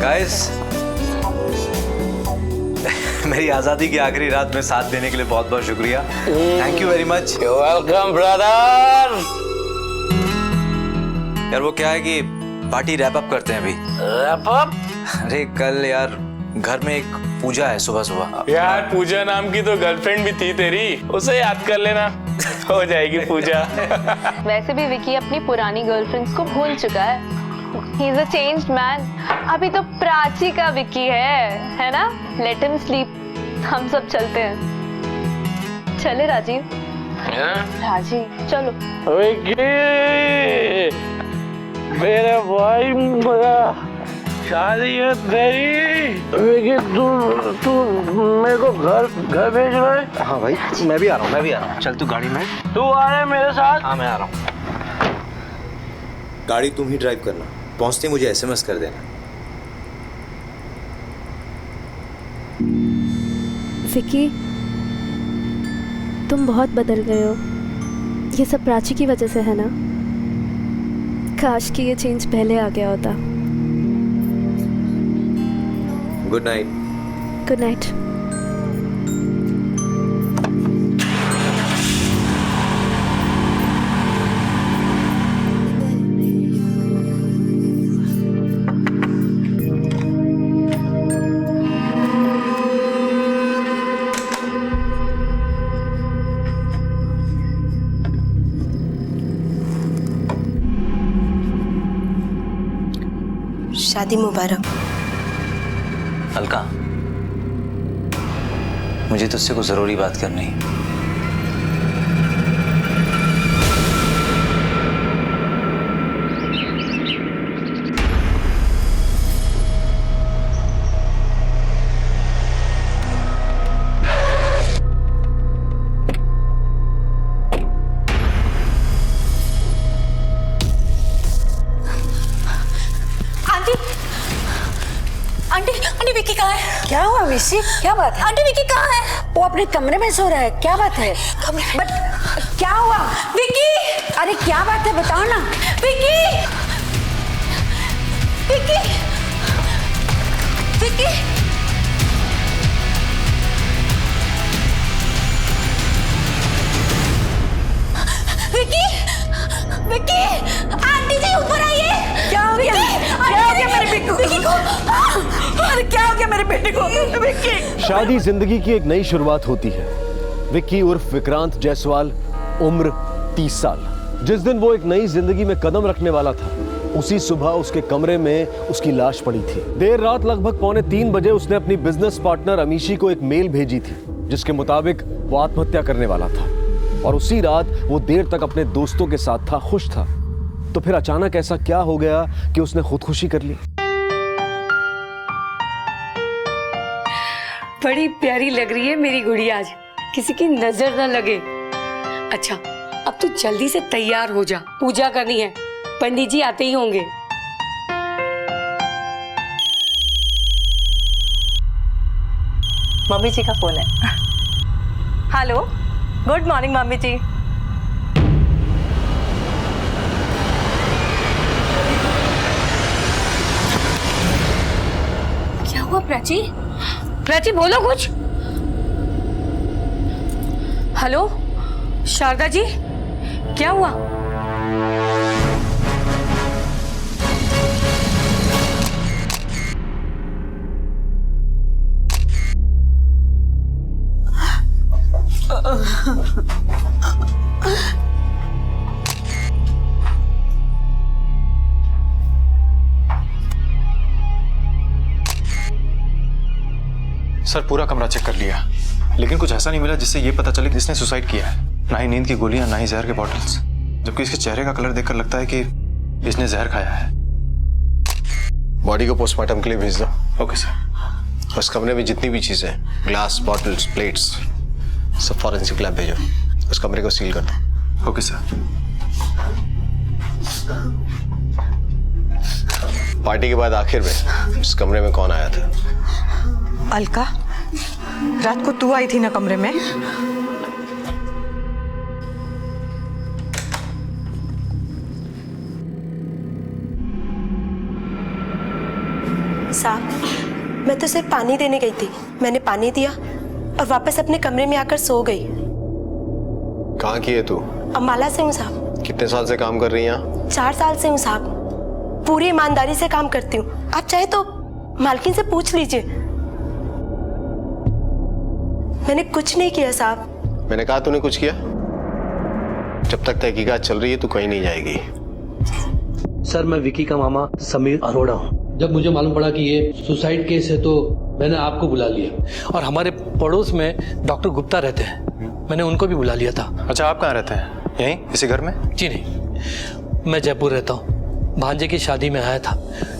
Guys, मेरी आजादी की आखिरी रात में साथ देने के लिए बहुत बहुत शुक्रिया। Thank you very much. Welcome brother. यार वो क्या है कि पार्टी रैप अप करते हैं अभी। Wrap up? अरे कल यार घर में एक पूजा है सुबह सुबह। यार पूजा नाम की तो गर्लफ्रेंड भी थी तेरी, उसे याद कर लेना, हो जाएगी पूजा। वैसे भी विकी अपनी पुरानी गर्लफ्रेंड्स को भूल चुका है। He is a changed man. अभी तो प्राची का विकी है ना? Let him sleep. हम सब चलते हैं। चले राजीव? राजीव चलो। विकी, मेरे भाई मेरा शादी है तेरी। विकी तू मेरे को घर भेज रहा है? हाँ भाई मैं भी आ रहा हूँ। चल तू गाड़ी में। तू आ रहा है मेरे साथ? हाँ मैं आ रहा हूँ। गाड़ी तुम ही ड्राइव करना, पहुंचते मुझे एसएमएस कर देना। विकी, तुम बहुत बदल गए हो। ये सब प्राची की वजह से है ना? काश कि ये चेंज पहले आ गया होता। Good night. Good night. शादी मुबारक। अलका, मुझे तुझसे कुछ जरूरी बात करनी है। आंटी विकी कहाँ है? क्या हुआ विशी? क्या बात है? आंटी विकी कहाँ है? वो अपने कमरे में सो रहा है। क्या बात है? बट क्या हुआ? विकी! अरे क्या बात है बताओ ना। विकी! विकी! विकी! विकी! विकी! आंटी जी ऊपर आइए। क्या हो गया? क्या हो गया मेरे बेटे को? अरे क्या हो गया मेरे बेटे को? विक्की! शादी जिंदगी की एक नई शुरुआत होती है। विक्की उर्फ विक्रांत जायसवाल, उम्र 30 साल। जिस दिन वो एक नई जिंदगी में कदम रखने वाला था, उसी सुबह उसके कमरे में उसकी लाश पड़ी थी। देर रात लगभग 2:45 बजे उसने अपनी बिजनेस पार्टनर अमीशी को एक मेल भेजी थी, जिसके मुताबिक वो आत्महत्या करने वाला था। और उसी रात वो देर तक अपने दोस्तों के साथ था, खुश था। तो फिर अचानक ऐसा क्या हो गया कि उसने खुदकुशी कर ली? बड़ी प्यारी लग रही है मेरी गुड़िया आज, किसी की नजर न लगे। अच्छा अब तू जल्दी से तैयार हो जा, पूजा करनी है, पंडित जी आते ही होंगे। मम्मी जी का फोन है। हेलो, गुड मॉर्निंग मम्मी जी। क्या हुआ प्राची? प्राची बोलो कुछ। हेलो शारदा जी, क्या हुआ? सर पूरा कमरा चेक कर लिया, लेकिन कुछ ऐसा नहीं मिला जिससे ये पता चले कि इसने सुसाइड किया है। ना ही नींद की गोलियां, ना ही जहर के बॉटल्स, जबकि इसके चेहरे का कलर देखकर लगता है कि इसने जहर खाया है। बॉडी को पोस्टमार्टम के लिए भेज दो। Okay sir. उस कमरे में जितनी भी चीजें, ग्लास, बॉटल्स, प्लेट्स, सब फॉरेंसिक लैब भेजो। उस कमरे को सील कर दो। Okay sir. पार्टी के बाद आखिर में इस कमरे में कौन आया था? अलका, रात को तू आई थी ना कमरे में? साहब, मैं तो सिर्फ पानी देने गई थी। मैंने पानी दिया और वापस अपने कमरे में आकर सो गई। कहाँ की है तू? अम्बाला से हूँ साहब। कितने साल से काम कर रही है यहाँ? 4 साल से हूँ साहब। पूरी ईमानदारी से काम करती हूँ। आप चाहे तो मालकिन से पूछ लीजिए। मैंने कुछ नहीं किया साहब। मैंने कहा तूने कुछ किया? जब तक तहकीकात चल रही है तू कहीं नहीं जाएगी। सर, मैं विकी का मामा समीर अरोड़ा हूँ। जब मुझे मालूम पड़ा कि ये सुसाइड केस है तो मैंने आपको बुला लिया। और हमारे पड़ोस में डॉक्टर गुप्ता रहते हैं, मैंने उनको भी बुला लिया था। अच्छा, आप कहाँ रहते हैं? यहीं इसी घर में? जी नहीं, मैं जयपुर रहता हूँ। भांजे की शादी में आया था।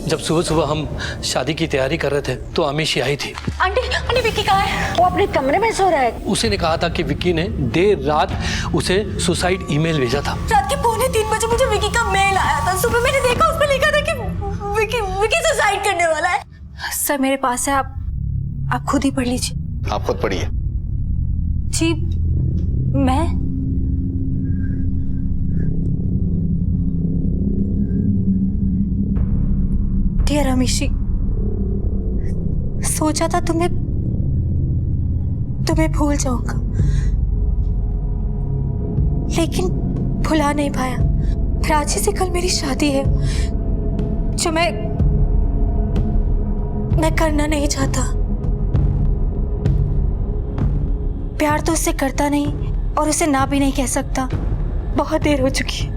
जब सुबह सुबह हम शादी की तैयारी कर रहे थे तो अमीशी आई थी। आंटी विक्की कहाँ है? वो अपने कमरे में सो रहा है। उसी ने कहा था कि विक्की ने देर रात उसे सुसाइड ईमेल भेजा था। रात के 2:45 बजे मुझे विक्की का मेल आया था। सुबह मैंने देखा, उसमें लिखा था कि विक्की सुसाइड करने वाला है। सर, मेरे पास है, आप खुद ही पढ़ लीजिए। आप खुद पढ़िए। जी, मैं डियर अमीशी, सोचा था तुम्हें भूल जाऊंगा, लेकिन भुला नहीं पाया। प्राची से कल मेरी शादी है, जो मैं करना नहीं चाहता। प्यार तो उससे करता नहीं और उसे ना भी नहीं कह सकता। बहुत देर हो चुकी है।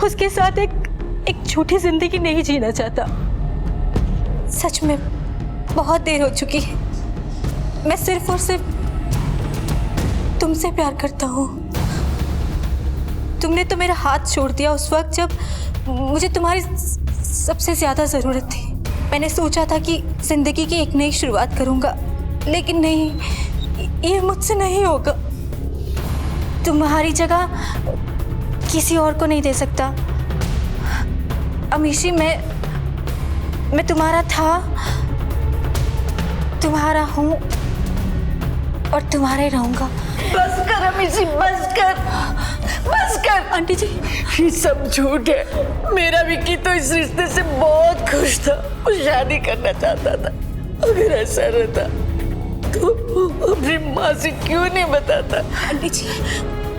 उसके साथ एक झूठी जिंदगी नहीं जीना चाहता। सच में बहुत देर हो चुकी है। मैं सिर्फ और सिर्फ तुमसे प्यार करता हूँ। तुमने तो मेरा हाथ छोड़ दिया उस वक्त जब मुझे तुम्हारी सबसे ज्यादा जरूरत थी। मैंने सोचा था कि जिंदगी की एक नई शुरुआत करूंगा, लेकिन नहीं, ये मुझसे नहीं होगा। तुम्हारी जगह किसी और को नहीं दे सकता। अमीशी, मैं तुम्हारा था, तुम्हारा हूँ और तुम्हारे रहूंगा। बस कर अमीशी, बस कर। आंटी जी, ये सब झूठ है। मेरा विक्की तो इस रिश्ते से बहुत खुश था। वो शादी करना चाहता था। अगर ऐसा रहता तो अपनी माँ से क्यों नहीं बताता? आंटी जी,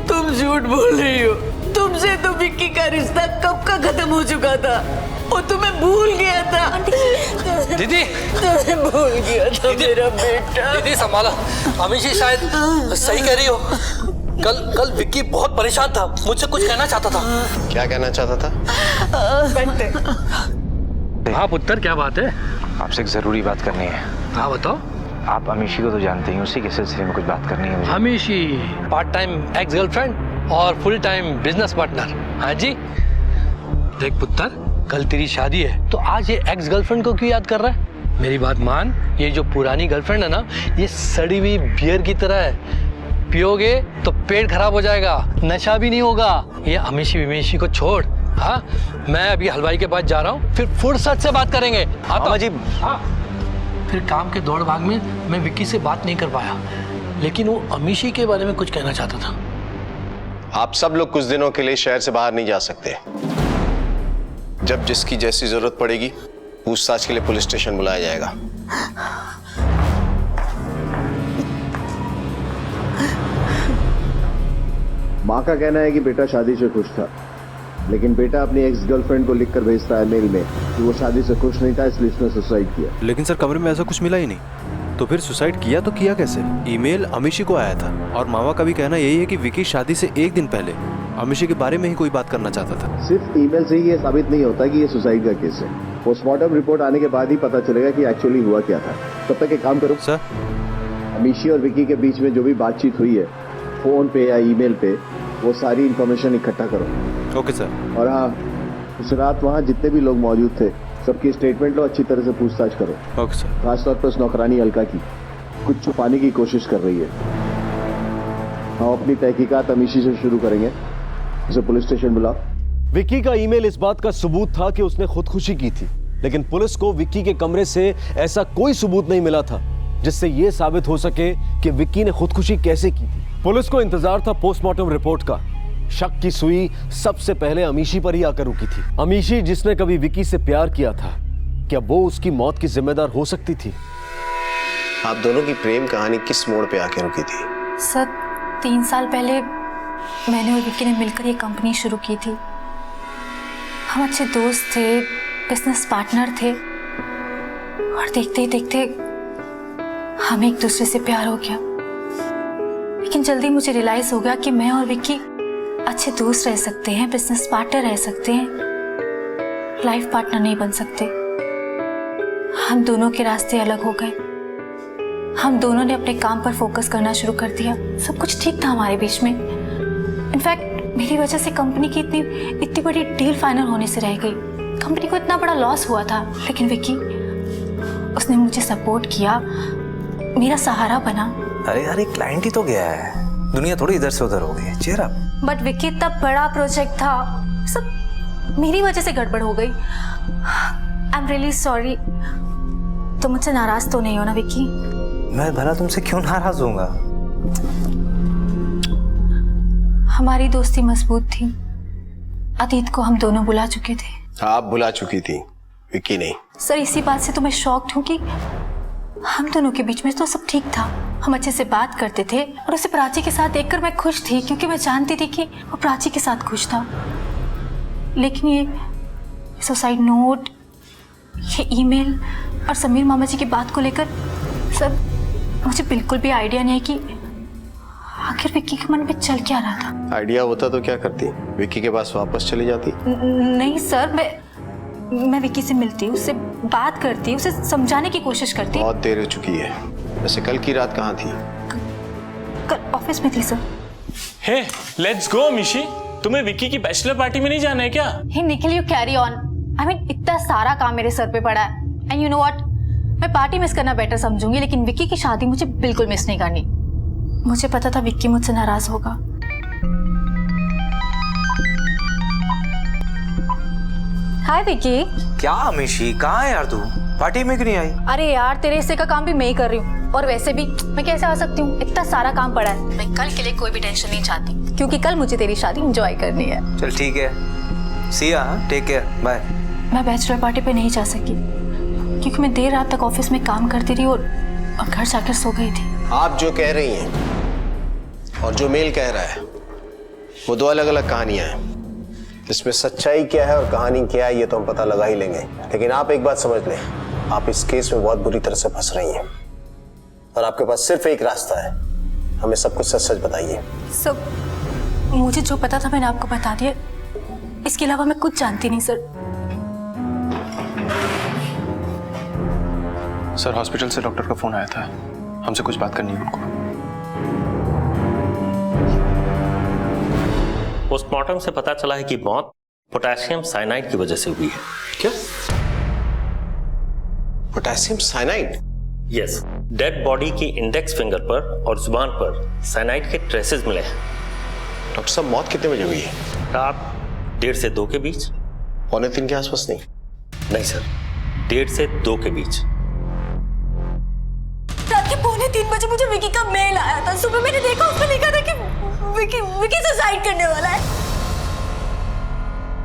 तुम झूठ बोल रही हो। तुमसे तो विक्की का रिश्ता कब का खत्म हो चुका था। वो तुम्हें भूल गया था। दीदी, तुम्हें भूल गया था मेरा बेटा। दीदी संभाला। अमीशी शायद सही कह रही हो। कल विक्की बहुत परेशान था, मुझसे कुछ कहना चाहता था। क्या कहना चाहता था? हाँ पुत्र, क्या बात है? आपसे एक जरूरी बात करनी है। हाँ बताओ। आप अमीशी को तो जानते ही, उसी के सिलसिले में कुछ बात करनी है मुझे। Amishi part time ex girlfriend और फुल टाइम बिजनेस पार्टनर। हाँ जी। देख पुत्र, कल तेरी शादी है तो आज ये एक्स गर्लफ्रेंड को क्यों याद कर रहा है? मेरी बात मान, ये जो पुरानी गर्लफ्रेंड है ना, ये सड़ी हुई बियर की तरह है। पियोगे तो पेट खराब हो जाएगा, नशा भी नहीं होगा। ये अमीशी विमीशी को छोड़। हाँ, मैं अभी हलवाई के पास जा रहा हूँ, फिर फुर्सत से बात करेंगे। आता जी। हाँ, फिर काम के दौड़ भाग में मैं विक्की से बात नहीं कर पाया, लेकिन वो अमीशी के बारे में कुछ कहना चाहता था। आप सब लोग कुछ दिनों के लिए शहर से बाहर नहीं जा सकते। जब जिसकी जैसी जरूरत पड़ेगी, पूछताछ के लिए पुलिस स्टेशन बुलाया जाएगा। माँ का कहना है कि बेटा शादी से खुश था, लेकिन बेटा अपनी एक्स गर्लफ्रेंड को लिखकर भेजता है मेल में कि वो शादी से खुश नहीं था, इसलिए उसने सुसाइड किया। लेकिन सर, कमरे में ऐसा कुछ मिला ही नहीं, तो फिर सुसाइड किया तो किया कैसे? ईमेल अमीशी को आया था और मामा का भी कहना यही है कि विकी शादी से एक दिन पहले अमीशी के बारे में ही कोई बात करना चाहता था। सिर्फ ईमेल से ही ये साबित नहीं होता कि ये सुसाइड का केस है। पोस्टमार्टम रिपोर्ट आने के बाद ही पता चलेगा कि एक्चुअली हुआ क्या था। तब तक एक काम करो सर, अमीशी और विकी के बीच में जो भी बातचीत हुई है, फोन पे या ईमेल पे, वो सारी इंफॉर्मेशन इकट्ठा करो। Okay sir. और हाँ, उस रात वहाँ जितने भी लोग मौजूद थे, सबकी स्टेटमेंट लो, अच्छी तरह से पूछताछ करो। Okay sir. खासतौर पर उस नौकरानी अलका की, कुछ छुपाने की कोशिश कर रही है। हम अपनी तहकीकात अमीशी से शुरू करेंगे। उसे पुलिस स्टेशन बुलाओ। विक्की का ईमेल इस बात का सबूत था कि उसने खुदकुशी की थी। लेकिन पुलिस को विक्की के कमरे से ऐसा कोई सबूत नहीं मिला था जिससे यह साबित हो सके कि विक्की ने खुदकुशी कैसे की थी। पुलिस को इंतजार था पोस्टमार्टम रिपोर्ट का। शक की सुई सबसे पहले अमीशी पर ही आकर रुकी थी। अमीशी जिसने कभी विक्की से प्यार किया था, क्या वो उसकी मौत की जिम्मेदार हो सकती थी? आप दोनों की प्रेम कहानी किस मोड़ पे आके रुकी थी? सर 3 साल पहले मैंने और विक्की ने मिलकर ये कंपनी शुरू की थी। हम अच्छे दोस्त थे, बिजनेस पार्टनर थे और देखते ही देखते हमें एक दूसरे से प्यार हो गया। लेकिन जल्दी मुझे रियलाइज हो गया कि मैं और विक्की अच्छे दोस्त रह सकते हैं, बिजनेस पार्टनर रह सकते हैं, लाइफ पार्टनर नहीं बन सकते। हम दोनों के रास्ते अलग हो गए। हम दोनों ने अपने काम पर फोकस करना शुरू कर दिया। सब कुछ ठीक था हमारे बीच में। इनफैक्ट मेरी वजह से कंपनी की इतनी बड़ी डील फाइनल होने से रह गई। कंपनी को इतना बड़ा लॉस हुआ था, लेकिन विक्की उसने मुझे सपोर्ट किया, मेरा सहारा बना। अरे यार, एक क्लाइंट ही तो गया है, दुनिया थोड़ी इधर से उधर हो गई है। Cheer up. बट विक्की इतना बड़ा प्रोजेक्ट था, सब मेरी वजह से गड़बड़ हो गई। I am really sorry. तुम मुझसे नाराज तो नहीं हो ना विक्की? मैं भला तुमसे क्यों नाराज होऊंगा? हमारी दोस्ती मजबूत थी। अतीत को हम दोनों भुला चुके थे। आप भुला चुकी थी, विक्की नहीं। सर इसी बात से तो मैं शॉक्ड हूँ कि हम दोनों के बीच में तो सब ठीक था। हम अच्छे से बात करते थे और उसे प्राची के साथ देखकर मैं खुश थी, क्योंकि मैं जानती थी कि वो प्राची के साथ खुश था। लेकिन ये सुसाइड नोट, ये ईमेल और समीर मामा जी की बात को लेकर सर मुझे बिल्कुल भी आइडिया नहीं है कि आखिर विक्की के मन में चल क्या रहा था। आइडिया होता तो क्या करती? विक्की के पास वापस चली जाती? नहीं सर, मैं विक्की से मिलती, उससे बात करती, उसे समझाने की कोशिश करती। बहुत देर हो चुकी है। वैसे कल की रात कहाँ थी? कल ऑफिस में थी सर। हे, लेट्स गो मिशी। तुम्हें विक्की की बैचलर पार्टी में नहीं जाना है क्या? Hey Nikhil, you carry on. I mean इतना सारा काम मेरे सर पे पड़ा है। एंड यू नो व्हाट, मैं पार्टी मिस करना बेटर समझूंगी, लेकिन विक्की की शादी मुझे बिल्कुल मिस नहीं करनी। मुझे पता था विक्की मुझसे नाराज होगा। हाय विक्की। क्या अमीशी, कहाँ है यार तू? पार्टी में क्यों नहीं आई? अरे यार, तेरे हिस्से का काम भी मैं ही कर रही हूँ, और वैसे भी मैं कैसे आ सकती हूँ? इतना सारा काम पड़ा है। मैं कल के लिए कोई भी टेंशन नहीं चाहती, क्योंकि कल मुझे तेरी शादी एंजॉय करनी है। चल ठीक है, सी या, टेक केयर, बाय। मैं बैचलर पार्टी पे नहीं जा सकी, क्योंकि मैं देर रात तक ऑफिस में काम करती रही और घर जाकर सो गई थी। आप जो कह रही हैं और जो मेल कह रहा है, वो दो अलग अलग कहानियां हैं। इसमें सच्चाई क्या है और कहानी क्या है, ये तो हम पता लगा ही लेंगे। लेकिन आप एक बात समझ लें, आप इस केस में बहुत बुरी तरह से फंस रही हैं और आपके पास सिर्फ एक रास्ता है। हमें सब कुछ सच सच बताइए। सब मुझे जो पता था मैंने आपको बता दिया, इसके अलावा मैं कुछ जानती नहीं सर। सर, हॉस्पिटल से डॉक्टर का फोन आया था, हमसे कुछ बात करनी है उनको। पोस्टमार्टम से पता चला है कि मौत पोटेशियम साइनाइड की वजह से हुई है। क्या? Potassium cyanide? Yes, dead body की इंडेक्स फिंगर पर और जुबान पर साइनाइड के ट्रेसेस मिले हैं। डॉक्टर साहब, मौत कितने बजे हुई है? रात 1:30 से 2 के बीच। 2:45 के आसपास? नहीं सर, 1:30 से 2 के बीच। रात के 2:45 बजे मुझे विकी का मेल आया था। सुबह मैंने देखा, उसमें लिखा था कि विकी सुसाइड करने वाला है।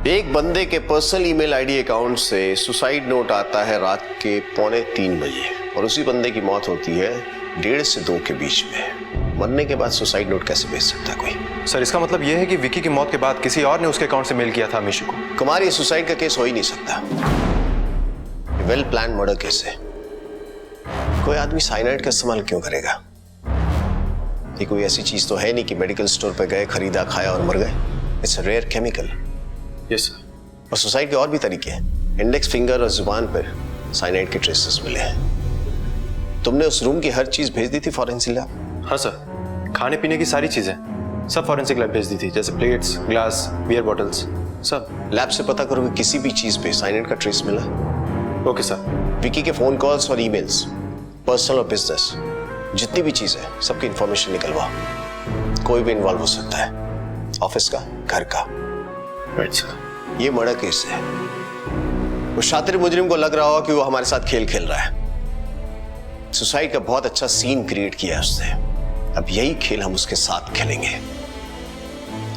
एक बंदे के पर्सनल ईमेल आईडी अकाउंट से सुसाइड नोट आता है रात के 2:45 बजे, और उसी बंदे की मौत होती है 1:30 से 2 के बीच में। मरने के बाद सुसाइड नोट कैसे भेज सकता है कोई? सर, इसका मतलब यह है कि विक्की की मौत के बाद किसी और ने उसके अकाउंट से मेल किया था अमीशी को। कुमार, ये सुसाइड का केस हो ही नहीं सकता। वेल प्लान मर्डर केस है। कोई आदमी साइनाइड का इस्तेमाल क्यों करेगा? ये कोई ऐसी चीज तो है नहीं कि मेडिकल स्टोर पे गए, खरीदा, खाया और मर गए। It's a rare chemical. Yes sir. और सुसाइड के और भी तरीके हैं। इंडेक्स फिंगर और जुबान पर साइनाइड के ट्रेसेस मिले हैं। तुमने उस रूम की हर चीज भेज दी थी फॉरेंसिक लैब? हाँ सर, खाने पीने की सारी चीजें सब फॉरेंसिक लैब भेज दी थी, जैसे प्लेट्स, ग्लास, बियर बॉटल्स, सब। लैब से पता करोगे किसी भी चीज पे साइनाइड का ट्रेस मिला? Okay sir. विकी के फोन कॉल्स और ईमेल्स, पर्सनल और बिजनेस, जितनी भी चीज है सबकी इंफॉर्मेशन निकलवाओ। कोई भी इन्वॉल्व हो सकता है, ऑफिस का, घर का। Right sir. ये मर्डर केस है। उस शातिर मुजरिम को लग रहा होगा कि वो हमारे साथ खेल खेल रहा है। सुसाइड का बहुत अच्छा सीन क्रिएट किया है उसने। अब यही खेल हम उसके साथ खेलेंगे।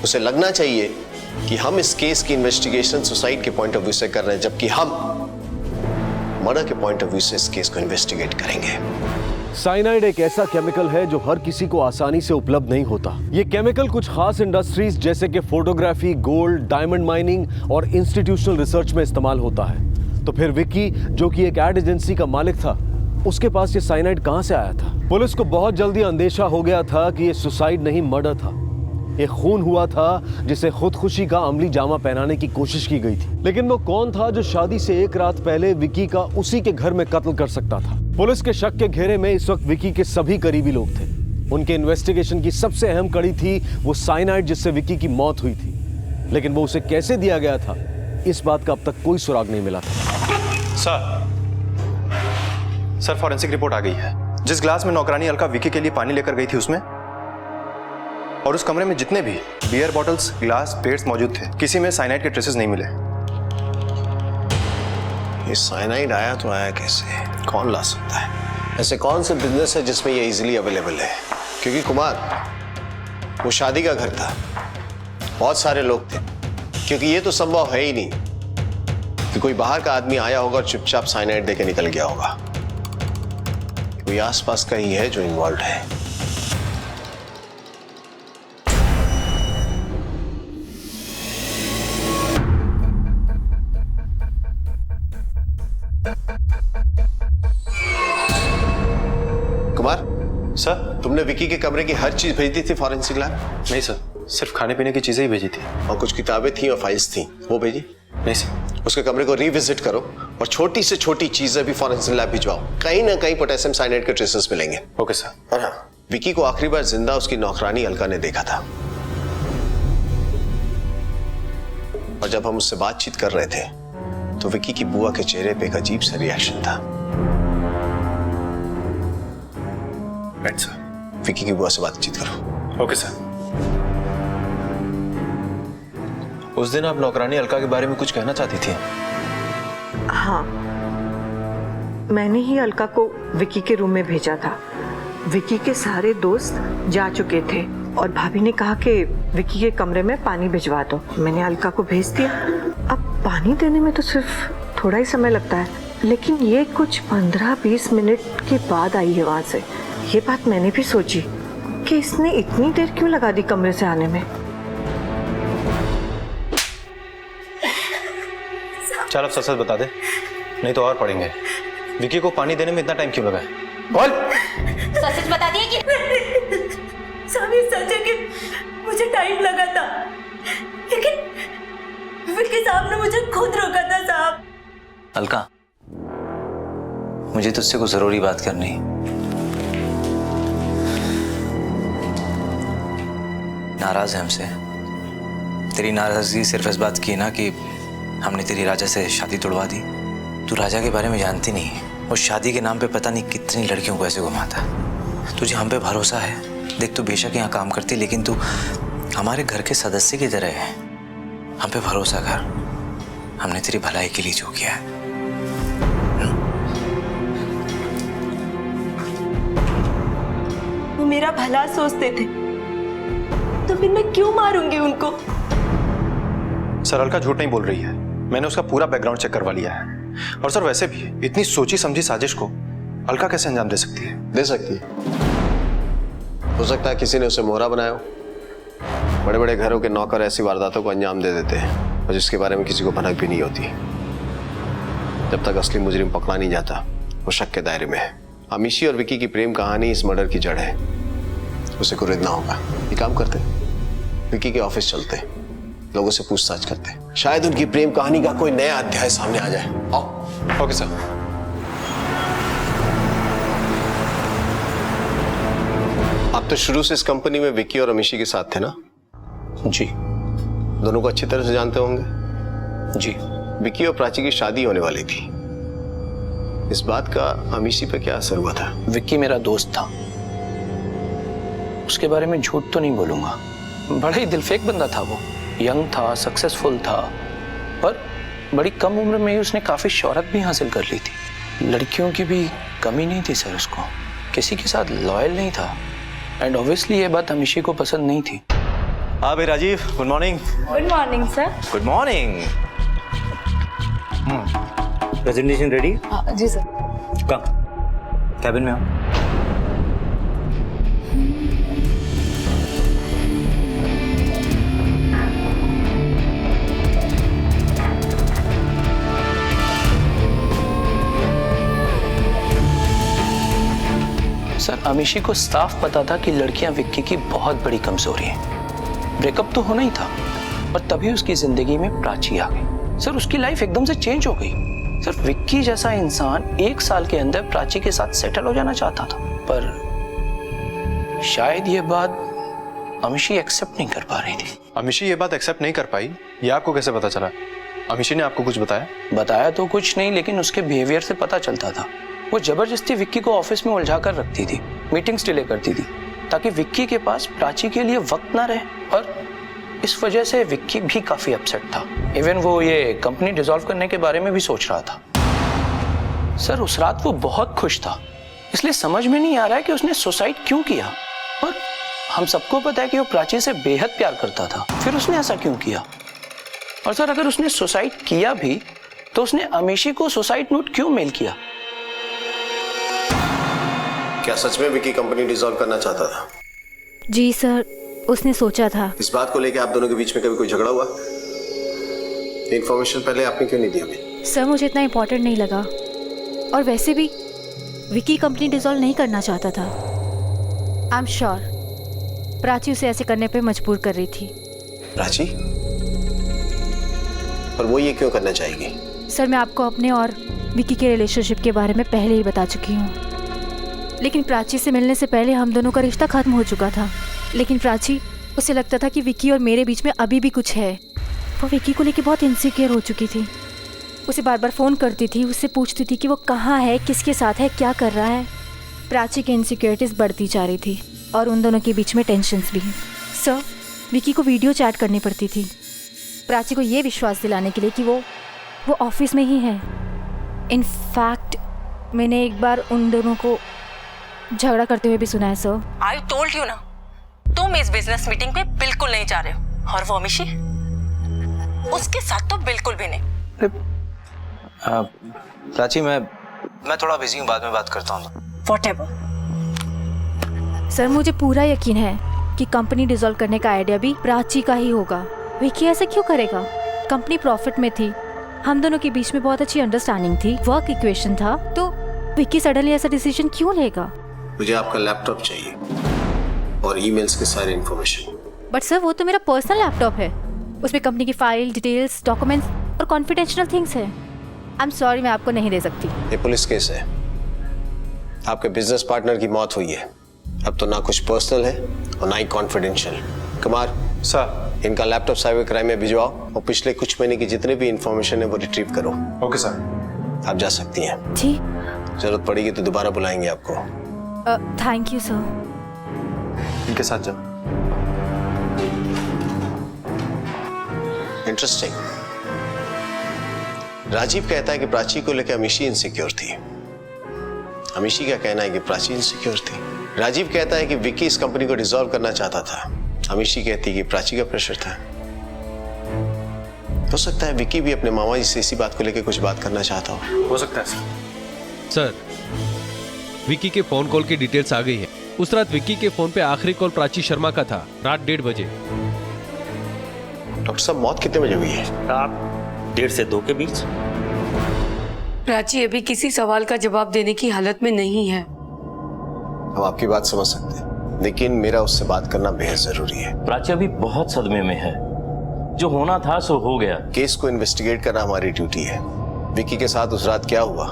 उसे लगना चाहिए कि हम इस केस की इन्वेस्टिगेशन सुसाइड के पॉइंट ऑफ व्यू से कर रहे हैं, जबकि हम मर्डर के पॉइंट ऑफ व्यू से इस केस को इन्वेस्टिगेट करेंगे। साइनाइड एक ऐसा केमिकल है जो हर किसी को आसानी से उपलब्ध नहीं होता। ये केमिकल कुछ खास इंडस्ट्रीज जैसे कि फोटोग्राफी, गोल्ड, डायमंड माइनिंग और इंस्टीट्यूशनल रिसर्च में इस्तेमाल होता है। तो फिर विक्की, जो कि एक एड एजेंसी का मालिक था, उसके पास ये साइनाइड कहां से आया था? पुलिस को बहुत जल्दी अंदेशा हो गया था कि ये सुसाइड नहीं, मर्डर था। ये खून हुआ था जिसे खुदकुशी का अमली जामा पहनाने की कोशिश की गई थी। लेकिन वो कौन था जो शादी से एक रात पहले विक्की का उसी के घर में कत्ल कर सकता था? पुलिस के शक के घेरे में इस वक्त विक्की के सभी करीबी लोग थे। उनके इन्वेस्टिगेशन की सबसे अहम कड़ी थी वो साइनाइड जिससे विक्की की मौत हुई थी। लेकिन वो उसे कैसे दिया गया था, इस बात का अब तक कोई सुराग नहीं मिला था। सर फॉरेंसिक रिपोर्ट आ गई है। जिस ग्लास में नौकरानी अलका विक्की के लिए पानी लेकर गई थी उसमें और उस कमरे में जितने भी बियर बॉटल्स, ग्लास, प्लेट्स मौजूद थे, किसी में साइनाइड के ट्रेसेस नहीं मिले। ये साइनाइड आया तो आया कैसे? कौन ला सकता है? ऐसे कौन से बिजनेस है जिसमें ये इजीली अवेलेबल है? क्योंकि कुमार, वो शादी का घर था, बहुत सारे लोग थे। क्योंकि ये तो संभव है ही नहीं कि कोई बाहर का आदमी आया होगा और चुपचाप साइनाइड देके निकल गया होगा। कोई आसपास का ही है जो इन्वॉल्व है। कुमार सर, तुमने विकी के कमरे की हर चीज भेज दी थी फॉरेंसिक लैब? नहीं सर, सिर्फ खाने पीने की चीजें ही भेजी थी। और कुछ किताबें थी और फाइल्स थी, वो भेजी? नहीं सर। उसके कमरे को रिविजिट करो और छोटी से छोटी चीजें भी फॉरेंसिक लैब भिजवाओ। कहीं ना कहीं पोटेशियम साइनाइड के ट्रेसेस मिलेंगे। Okay sir. और हाँ, विकी को आखिरी बार जिंदा उसकी नौकरानी अलका ने देखा था। और जब हम उससे बातचीत कर रहे थे तो विकी की बुआ के चेहरे पे एक अजीब सा रिएक्शन था। Right sir. विकी की बुआ से बातचीत करो। Okay sir. उस दिन आप नौकरानी अलका के बारे में कुछ कहना चाहती थी? हाँ, मैंने ही अलका को विकी के रूम में भेजा था। विकी के सारे दोस्त जा चुके थे और भाभी ने कहा कि विकी के कमरे में पानी भिजवा दो। मैंने अलका को भेज दिया। अब पानी देने में तो सिर्फ थोड़ा ही समय लगता है, लेकिन ये कुछ 15-20 मिनट के बाद आई है वहां से। ये बात मैंने भी सोची कि इसने इतनी देर क्यों लगा दी कमरे से आने में। चल अब सच सच बता दे, नहीं तो और पढ़ेंगे। विकी को पानी देने में इतना टाइम क्यों लगा है? बोल। सच बता दिए कि सामी सच है कि मुझे टाइम लगा था, लेकिन विकी साहब ने मुझे खुद रोका था। साहब, अलका, मुझे तुझसे कुछ जरूरी बात करनी है। नाराज है हमसे? तेरी नाराजगी सिर्फ इस बात की ना कि हमने तेरी राजा से शादी तोड़वा दी। तू राजा के बारे में जानती नहीं है। उस शादी के नाम पे पता नहीं कितनी लड़कियों को ऐसे घुमाता। तुझे हम पे भरोसा है। देख, तू बेशक यहाँ काम करती, लेकिन तू हमारे घर के सदस्य की तरह है। हम पे भरोसा कर। हमने तेरी भलाई के लिए जो किया है। वो मेरा भला सोचते थे, तो फिर मैं क्यों मारूंगी उनको? सर, अलका झूठ नहीं बोल रही है। मैंने उसका पूरा बैकग्राउंड चेक करवा लिया है। और सर, वैसे भी इतनी सोची समझी साजिश को अलका कैसे अंजाम दे सकती है? दे सकती है। हो सकता है किसी ने उसे मोहरा बनाया हो। बड़े बड़े घरों के नौकर ऐसी वारदातों को अंजाम दे देते हैं और जिसके बारे में किसी को भनक भी नहीं होती। जब तक असली मुजरिम पकड़ा नहीं जाता, वो शक के दायरे में है। अमीशी और विकी की प्रेम कहानी इस मर्डर की जड़ है। उसे कुरेदना होगा। ये काम करते, विकी के ऑफिस चलते, लोगों से पूछताछ करते, शायद उनकी प्रेम कहानी का कोई नया अध्याय सामने आ जाए। आओ। Okay sir. आप तो शुरू से इस कंपनी में विकी और अमीशी के साथ थे ना? जी। दोनों को अच्छी तरह से जानते होंगे? जी। विकी और प्राची की शादी होने वाली थी। इस बात का अमीशी पे क्या असर हुआ था? विक्की मेरा दोस्त था, उसके बारे में झूठ तो नहीं बोलूंगा। बड़ा ही दिलफेक बंदा था वो। यंग था, सक्सेसफुल था, पर बड़ी कम उम्र में ही उसने काफ़ी शोहरत भी हासिल कर ली थी। लड़कियों की भी कमी नहीं थी सर उसको, किसी के साथ लॉयल नहीं था एंड ऑब्वियसली ये बात अमीशी को पसंद नहीं थी। हाँ भाई Rajeev, good morning. Good morning sir. Good morning. Presentation ready? जी सर। कम कैबिन में आओ। सर अमीशी को साफ पता था कि लड़कियां विक्की की बहुत बड़ी कमजोरी है। ब्रेकअप तो होना ही था और तभी उसकी जिंदगी में प्राची आ गई। सर उसकी लाइफ एकदम से चेंज हो गई। सर विक्की जैसा इंसान 1 साल के अंदर प्राची के साथ सेटल हो जाना चाहता था, पर शायद ये बात अमीशी एक्सेप्ट नहीं कर पा रही थी। अमीशी ये बात एक्सेप्ट नहीं कर पाई, ये आपको कैसे पता चला? अमीशी ने आपको कुछ बताया? बताया तो कुछ नहीं, लेकिन उसके बिहेवियर से पता चलता था। वो जबरदस्ती विक्की को ऑफिस में उलझा कर रखती थी, मीटिंग्स डिले करती थी ताकि विक्की के पास प्राची के लिए वक्त ना रहे, और इस वजह से विक्की भी काफी अपसेट था। इवन वो ये कंपनी डिसॉल्व करने के बारे में भी सोच रहा था। सर उस रात वो बहुत खुश था, इसलिए समझ में नहीं आ रहा है कि उसने सुसाइड क्यों किया। और हम सबको पता है कि वो प्राची से बेहद प्यार करता था, फिर उसने ऐसा क्यों किया? और सर अगर उसने सुसाइड किया भी तो उसने अमीशी को सुसाइड नोट क्यों मेल किया? क्या सच में विकी कंपनी डिसॉल्व करना चाहता था? जी सर, उसने सोचा था। इस बात को लेकर आप दोनों के बीच में कभी कोई झगड़ा हुआ? इन्फॉर्मेशन पहले आपने क्यों नहीं दी हमें? सर मुझे इतना इम्पोर्टेंट नहीं लगा, और वैसे भी विकी कंपनी डिसॉल्व नहीं करना चाहता था। आई एम श्योर प्राची उसे ऐसे करने पे मजबूर कर रही थी। प्राची? पर वो ये क्यों करना चाहेगी? सर मैं आपको अपने और विकी के रिलेशनशिप के बारे में पहले ही बता चुकी हूँ, लेकिन प्राची से मिलने से पहले हम दोनों का रिश्ता खत्म हो चुका था। लेकिन प्राची, उसे लगता था कि विकी और मेरे बीच में अभी भी कुछ है। वो विकी को लेकर बहुत इनसिक्योर हो चुकी थी। उसे बार बार फ़ोन करती थी, उससे पूछती थी कि वो कहाँ है, किसके साथ है, क्या कर रहा है। प्राची की इनसिक्योरिटीज़ बढ़ती जा रही थी और उन दोनों के बीच में टेंशन्स भी। सर विकी को वीडियो चैट करनी पड़ती थी प्राची को ये विश्वास दिलाने के लिए कि वो ऑफिस में ही है। इनफैक्ट मैंने एक बार उन दोनों को झगड़ा करते हुए भी सुना है। सर आई टोल्ड यू ना, तुम इस बिजनेस मीटिंग पे बिल्कुल नहीं जा रहे हो, और वो अमीशी उसके साथ तो बिल्कुल भी नहीं। प्राची मैं थोड़ा बिजी हूँ, बाद में बात करता हूँ। Whatever. सर मुझे पूरा यकीन है कि कंपनी डिसॉल्व करने का आइडिया भी प्राची का ही होगा। विकी ऐसा क्यों करेगा? कंपनी प्रॉफिट में थी, हम दोनों के बीच में बहुत अच्छी अंडरस्टैंडिंग थी, वर्क इक्वेशन था, तो विकी सडनली ऐसा डिसीजन क्यों लेगा? मुझे आपका लैपटॉप चाहिए और ईमेल्स के सारे इंफॉर्मेशन। बट सर वो तो मेरा पर्सनल लैपटॉप है, उसमें कंपनी की फाइल, डिटेल्स, डॉक्यूमेंट्स और कॉन्फिडेंशियल थिंग्स है। आई एम सॉरी, मैं आपको नहीं दे सकती। ये पुलिस केस है, आपके बिजनेस पार्टनर की मौत हुई है। अब तो ना कुछ पर्सनल है और ना ही कॉन्फिडेंशियल। कुमार सर, इनका लैपटॉप साइबर क्राइम में भिजवाओ और पिछले कुछ महीने की जितने भी इंफॉर्मेशन है वो रिट्रीव करो। Okay sir. आप जा सकती हैं। जी। जरूरत पड़ेगी तो दोबारा बुलाएंगे आपको। Thank you sir. इनके साथ जाओ। इंटरेस्टिंग। राजीव कहता है कि प्राची को लेकर अमीशी इनसिक्योर थी। अमीशी का कहना है कि प्राची इनसिक्योर थी। राजीव कहता है कि विकी इस कंपनी को डिसॉल्व करना चाहता था। अमीशी कहती है कि प्राची का प्रेशर था। हो सकता है विकी भी अपने मामा जी से इसी बात को लेकर कुछ बात करना चाहता हो सकता है सर। विकी के फोन कॉल की डिटेल्स आ गई है। उस रात विकी के फोन पे आखिरी कॉल प्राची शर्मा का था, रात 1:30 बजे। डॉक्टर साहब, मौत कितने बजे हुई है? रात 1:30 से 2 के बीच। प्राची अभी किसी सवाल का जवाब देने की हालत में नहीं है। हम आपकी बात समझ सकते हैं, लेकिन मेरा उससे बात करना बेहद जरूरी है। प्राची अभी बहुत सदमे में है, जो होना था सो हो गया। केस को इन्वेस्टिगेट करना हमारी ड्यूटी है। विकी के साथ उस रात क्या हुआ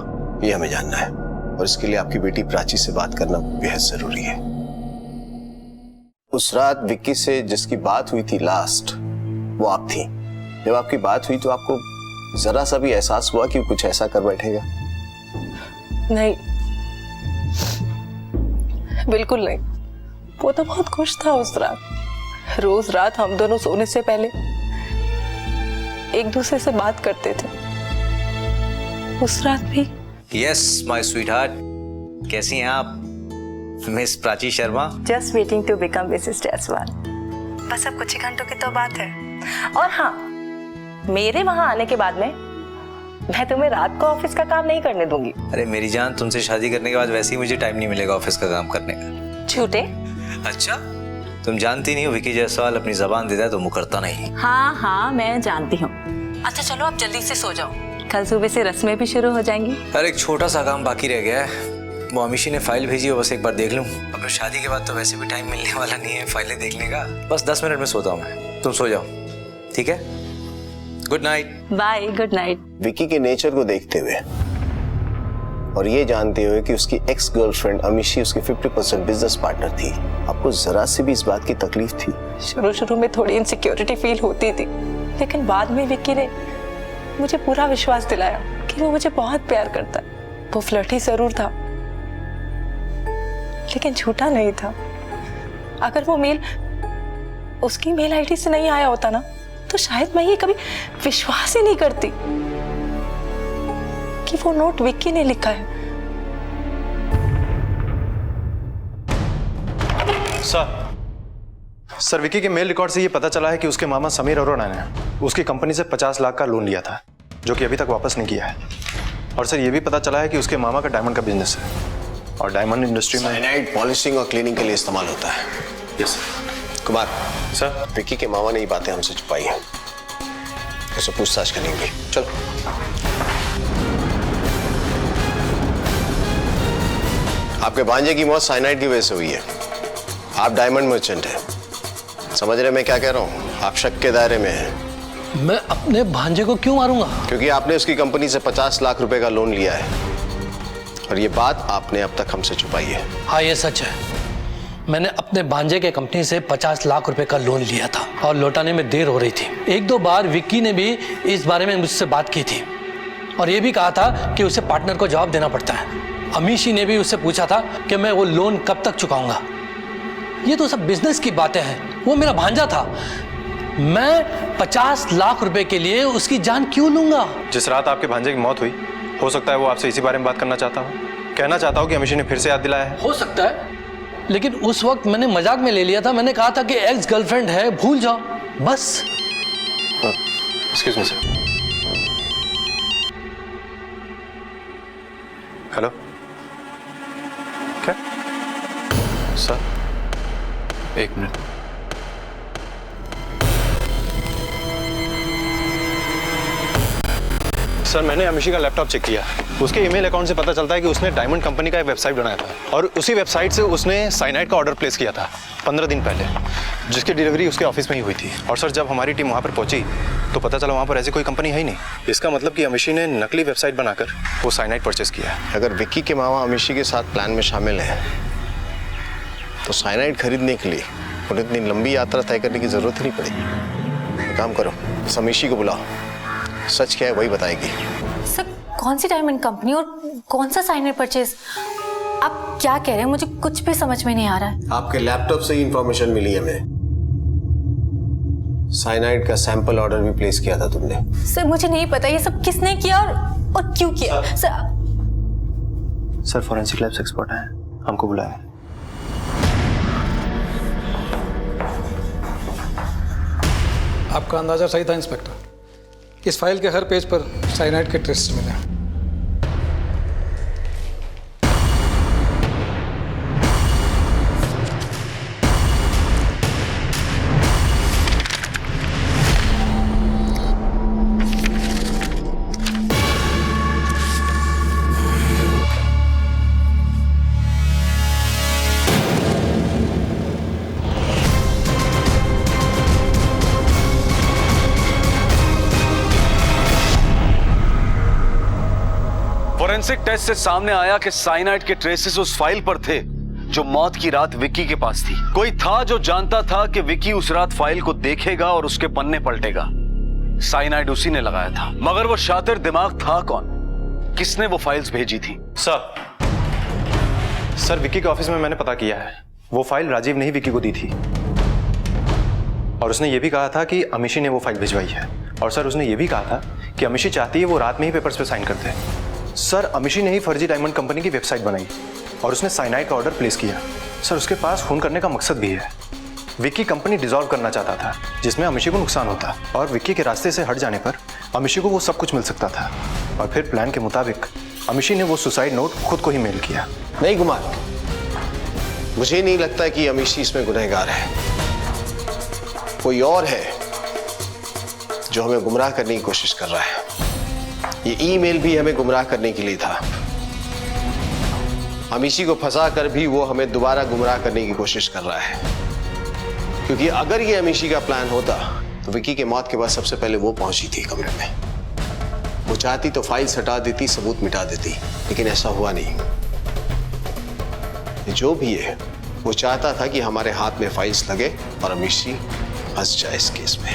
ये हमें जानना है, और इसके लिए आपकी बेटी प्राची से बात करना बेहद जरूरी है। उस रात विक्की से जिसकी बात हुई थी लास्ट, वो आप थी। जब आपकी बात हुई तो आपको जरा सा भी एहसास हुआ कि कुछ ऐसा कर बैठेगा? नहीं, बिल्कुल नहीं। वो तो बहुत खुश था उस रोज रात हम दोनों सोने से पहले एक दूसरे से बात करते थे। उस रात भी? यस माय स्वीटहार्ट, कैसी हैं आप Miss Prachi Sharma? Just waiting to become Mrs Jaiswal. बस अब कुछ ही घंटों की तो बात है। और हाँ, मेरे वहां आने के बाद में मैं तुम्हें रात को ऑफिस का काम नहीं करने दूंगी। अरे मेरी जान, तुमसे शादी करने के बाद वैसे ही मुझे टाइम नहीं मिलेगा ऑफिस का काम करने का। झूठे? अच्छा, तुम जानती नहीं हो विकी जायसवाल अपनी जबान देता है तो मुकरता नहीं। हाँ हाँ मैं जानती हूँ। अच्छा चलो आप जल्दी से सो जाओ, कल सुबह से रस्में भी शुरू हो जाएंगी। अरे एक छोटा सा काम बाकी रह गया है, वो अमीशी ने फाइल भेजी है, बस एक बार देख लूं। अब शादी के बाद तो वैसे भी टाइम मिलने वाला नहीं है फाइलें देखने का। बस 10 मिनट में सोता हूँ मैं, तुम सो जाओ, ठीक है? Good night. Bye, good night. Vicky के नेचर को देखते हुए और ये जानते हुए कि उसकी एक्स गर्लफ्रेंड अमीशी उसकी 50% बिजनेस पार्टनर थी, आपको जरा सी भी इस बात की तकलीफ थी? शुरू में थोड़ी इनसिक्योरिटी फील होती थी, लेकिन बाद में विक्की ने मुझे पूरा विश्वास दिलाया कि वो मुझे बहुत प्यार करता है। वो फ्लर्टी जरूर था, लेकिन झूठा नहीं था। अगर वो मेल उसकी मेल आईडी से नहीं आया होता ना, तो शायद मैं ये कभी विश्वास ही नहीं करती कि वो नोट विक्की ने लिखा है। सर विकी के मेल रिकॉर्ड से ये पता चला है कि उसके मामा समीर अरोड़ा ने उसकी कंपनी से 50 लाख का लोन लिया था, जो कि अभी तक वापस नहीं किया है। और सर ये भी पता चला है कि उसके मामा का डायमंड का बिजनेस है और डायमंड इंडस्ट्री में साइनाइड पॉलिशिंग और क्लीनिंग के लिए इस्तेमाल होता है। यस कुमार सर, विक्की के मामा ने ये बातें हमसे छुपाई है, उसे पूछताछ करेंगे। चलो। आपके भांजे की मौत साइनाइड की वजह से हुई है। आप डायमंड मर्चेंट हैं, समझ रहे मैं क्या कह रहा हूँ? आप शक के दायरे में हैं। मैं अपने भांजे को क्यों मारूंगा? क्योंकि आपने उसकी कंपनी से 50 लाख रुपए का लोन लिया है और ये बात आपने अब तक हमसे छुपाई है। हाँ ये सच है, मैंने अपने भांजे के कंपनी से 50 लाख रुपए का लोन लिया था और लौटाने में देर हो रही थी। 1-2 बार विक्की ने भी इस बारे में मुझसे बात की थी और ये भी कहा था कि उसे पार्टनर को जवाब देना पड़ता है। अमीशी ने भी उससे पूछा था कि मैं वो लोन कब तक चुकाऊंगा। ये तो सब बिजनेस की बातें हैं, वो मेरा भांजा था। मैं 50 लाख रुपए के लिए उसकी जान क्यों लूंगा? जिस रात आपके भांजे की मौत हुई, हो सकता है वो आपसे इसी बारे में बात करना चाहता हो, कहना चाहता हो कि अमीशी ने फिर से याद दिलाया है। हो सकता है, लेकिन उस वक्त मैंने मजाक में ले लिया था। मैंने कहा था कि एक्स गर्लफ्रेंड है, भूल जाओ बस। Excuse me sir. हेलो, क्या सर? एक मिनट। सर मैंने अमीशी का लैपटॉप चेक किया, उसके ईमेल अकाउंट से पता चलता है कि उसने डायमंड कंपनी का एक वेबसाइट बनाया था और उसी वेबसाइट से उसने साइनाइड का ऑर्डर प्लेस किया था 15 दिन पहले, जिसकी डिलीवरी उसके ऑफिस में ही हुई थी। और सर जब हमारी टीम वहाँ पर पहुंची तो पता चला वहाँ पर ऐसी कोई कंपनी है ही नहीं। इसका मतलब कि अमीशी ने नकली वेबसाइट बनाकर वो साइनाइड परचेस किया है। अगर विक्की के मामा अमीशी के साथ प्लान में शामिल हैं तो साइनाइड खरीदने के लिए उन्हें इतनी लंबी यात्रा तय करने की जरूरत ही नहीं पड़ेगी। काम करो, अमीशी को बुलाओ, सच क्या है वही बताएगी। सर कौन सी डायमंड कंपनी और कौन सा साइनाइड परचेज? आप क्या कह रहे हैं? मुझे कुछ भी समझ में नहीं आ रहा है। आपके लैपटॉप से ही इंफॉर्मेशन मिली है। हमें साइनाइड का सैंपल ऑर्डर भी प्लेस किया था तुमने। सर मुझे नहीं पता ये सब किसने किया और क्यों किया। सर फॉरेंसिक लैब्स एक्सपर्ट हैं, हमको बुलाया। आपका अंदाजा सही था इंस्पेक्टर, इस फाइल के हर पेज पर साइनाइड के ट्रेसेस मिले हैं। फोरेंसिक टेस्ट से सामने आया कि साइनाइड के ट्रेसेस उस फाइल पर थे जो मौत की रात विक्की के पास थी। कोई था जो जानता था कि विक्की उस रात फाइल को देखेगा और उसके पन्ने पलटेगा। साइनाइड उसी ने लगाया था, मगर वो शातिर दिमाग था कौन? किसने वो फाइल्स भेजी थी? सर विक्की के ऑफिस में मैंने पता किया है, वो फाइल राजीव ने ही विक्की को दी थी और उसने ये भी कहा था कि अमीशी ने वो फाइल भिजवाई है। और सर उसने ये भी कहा था कि अमीशी चाहती है वो रात में ही पेपर्स पे साइन करते हैं। सर अमिशी ने ही फर्जी डायमंड कंपनी की वेबसाइट बनाई और उसने साइनाइड का ऑर्डर प्लेस किया। सर उसके पास खून करने का मकसद भी है। विक्की कंपनी डिसॉल्व करना चाहता था जिसमें अमिशी को नुकसान होता और विक्की के रास्ते से हट जाने पर अमिशी को वो सब कुछ मिल सकता था। और फिर प्लान के मुताबिक अमिशी ने वो सुसाइड नोट खुद को ही मेल किया। नहीं कुमार, मुझे नहीं लगता कि अमिशी इसमें गुनहगार है। कोई और है जो हमें गुमराह करने की कोशिश कर रहा है। ये ईमेल भी हमें गुमराह करने के लिए था। अमिशी को फंसा कर भी वो हमें दोबारा गुमराह करने की कोशिश कर रहा है, क्योंकि अगर ये अमिशी का प्लान होता तो विक्की के मौत के बाद सबसे पहले वो पहुंची थी कमरे में। वो चाहती तो फाइल्स हटा देती, सबूत मिटा देती, लेकिन ऐसा हुआ नहीं। जो भी है वो चाहता था कि हमारे हाथ में फाइल्स लगे और अमिशी फंस जाए इस केस में।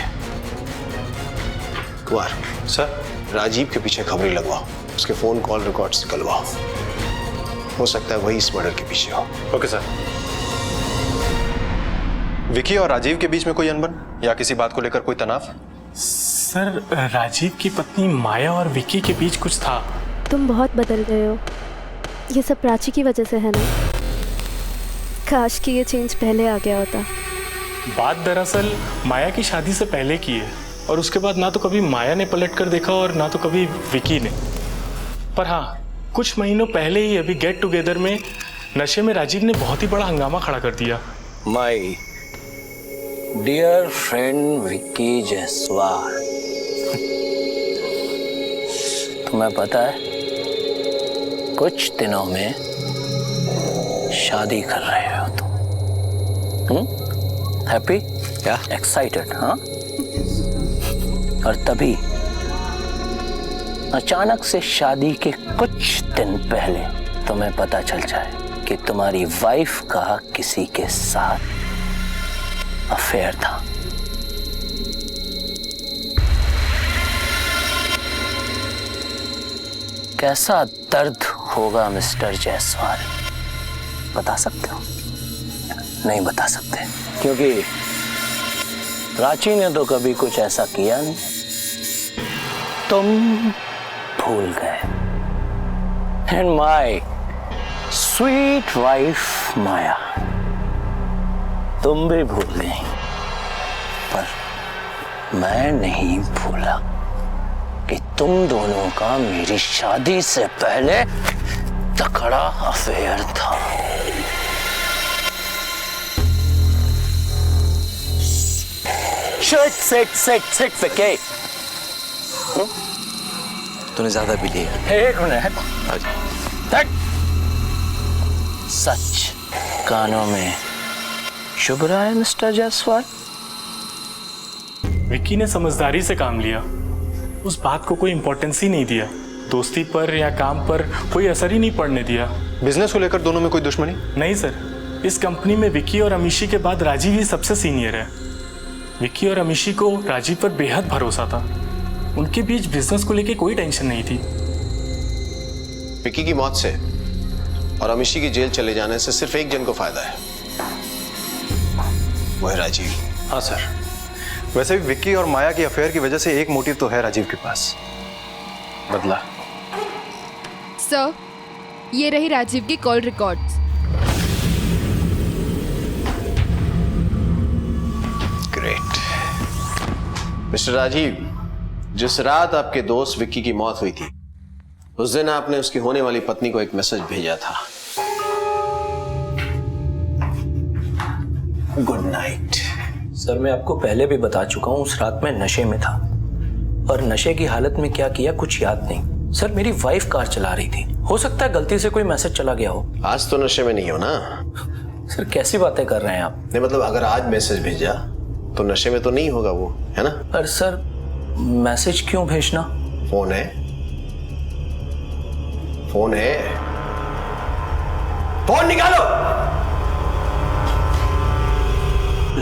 कुमार सर, राजीव के पीछे खबरें लगवाओ, उसके फोन कॉल रिकॉर्ड्स निकलवाओ। हो सकता है वही इस मर्डर के पीछे हो। Okay sir. विक्की और राजीव के बीच में कोई अनबन या किसी बात को लेकर कोई तनाव? सर राजीव की पत्नी माया और विक्की के बीच कुछ था। तुम बहुत बदल गए हो। ये सब प्राची की वजह से है ना? काश कि ये चेंज पहले आ गया होता। बात दरअसल माया की शादी से पहले की है और उसके बाद ना तो कभी माया ने पलट कर देखा और ना तो कभी विक्की ने। पर हाँ, कुछ महीनों पहले ही अभी गेट टुगेदर में नशे में राजीव ने बहुत ही बड़ा हंगामा खड़ा कर दिया। My dear friend Vicky Jaiswal, तुम्हें पता है कुछ दिनों में शादी कर रहे हो तुम। हैप्पी या एक्साइटेड? हाँ। और तभी अचानक से शादी के कुछ दिन पहले तुम्हें पता चल जाए कि तुम्हारी वाइफ का किसी के साथ अफेयर था। कैसा दर्द होगा मिस्टर जायसवाल, बता सकते हो? नहीं बता सकते, क्योंकि प्राची ने तो कभी कुछ ऐसा किया नहीं। तुम भूल गए। एंड माय स्वीट वाइफ माया, तुम भी भूल गई, पर मैं नहीं भूला कि तुम दोनों का मेरी शादी से पहले तकड़ा अफेयर था। सिट विक्की। तूने ज्यादा पी लिया। एक मिनट। सच कानों में शुभ रहा है मिस्टर जायसवाल। विक्की ने समझदारी से काम लिया, उस बात को कोई इंपॉर्टेंस ही नहीं दिया। दोस्ती पर या काम पर कोई असर ही नहीं पड़ने दिया। बिजनेस को लेकर दोनों में कोई दुश्मनी? नहीं सर, इस कंपनी में विक्की और अमिशी के बाद राजीव ही सबसे सीनियर है। विक्की और अमिशी को राजीव पर बेहद भरोसा था। उनके बीच बिजनेस को लेकर कोई टेंशन नहीं थी। विक्की की मौत से और अमिशी की जेल चले जाने से सिर्फ एक जन को फायदा है, वो है राजीव। हाँ सर, वैसे भी विक्की और माया की अफेयर की वजह से एक मोटिव तो है राजीव के पास, बदला। सर, ये रही राजीव की call records. Great. Mr Rajiv, जिस रात आपके दोस्त विक्की की मौत हुई थी, उस दिन आपने उसकी होने वाली पत्नी को एक मैसेज भेजा था, गुड नाइट। सर, मैं आपको पहले भी बता चुका हूँ, उस रात में नशे में था और नशे की हालत में क्या किया कुछ याद नहीं। सर, मेरी वाइफ कार चला रही थी, हो सकता है गलती से कोई मैसेज चला गया हो। आज तो नशे में नहीं हो ना? सर, कैसी बातें कर रहे हैं आप? नहीं मतलब अगर आज मैसेज भेजा तो नशे में तो नहीं होगा वो, है ना? पर सर, मैसेज क्यों भेजना? फोन है, फोन है, फोन निकालो।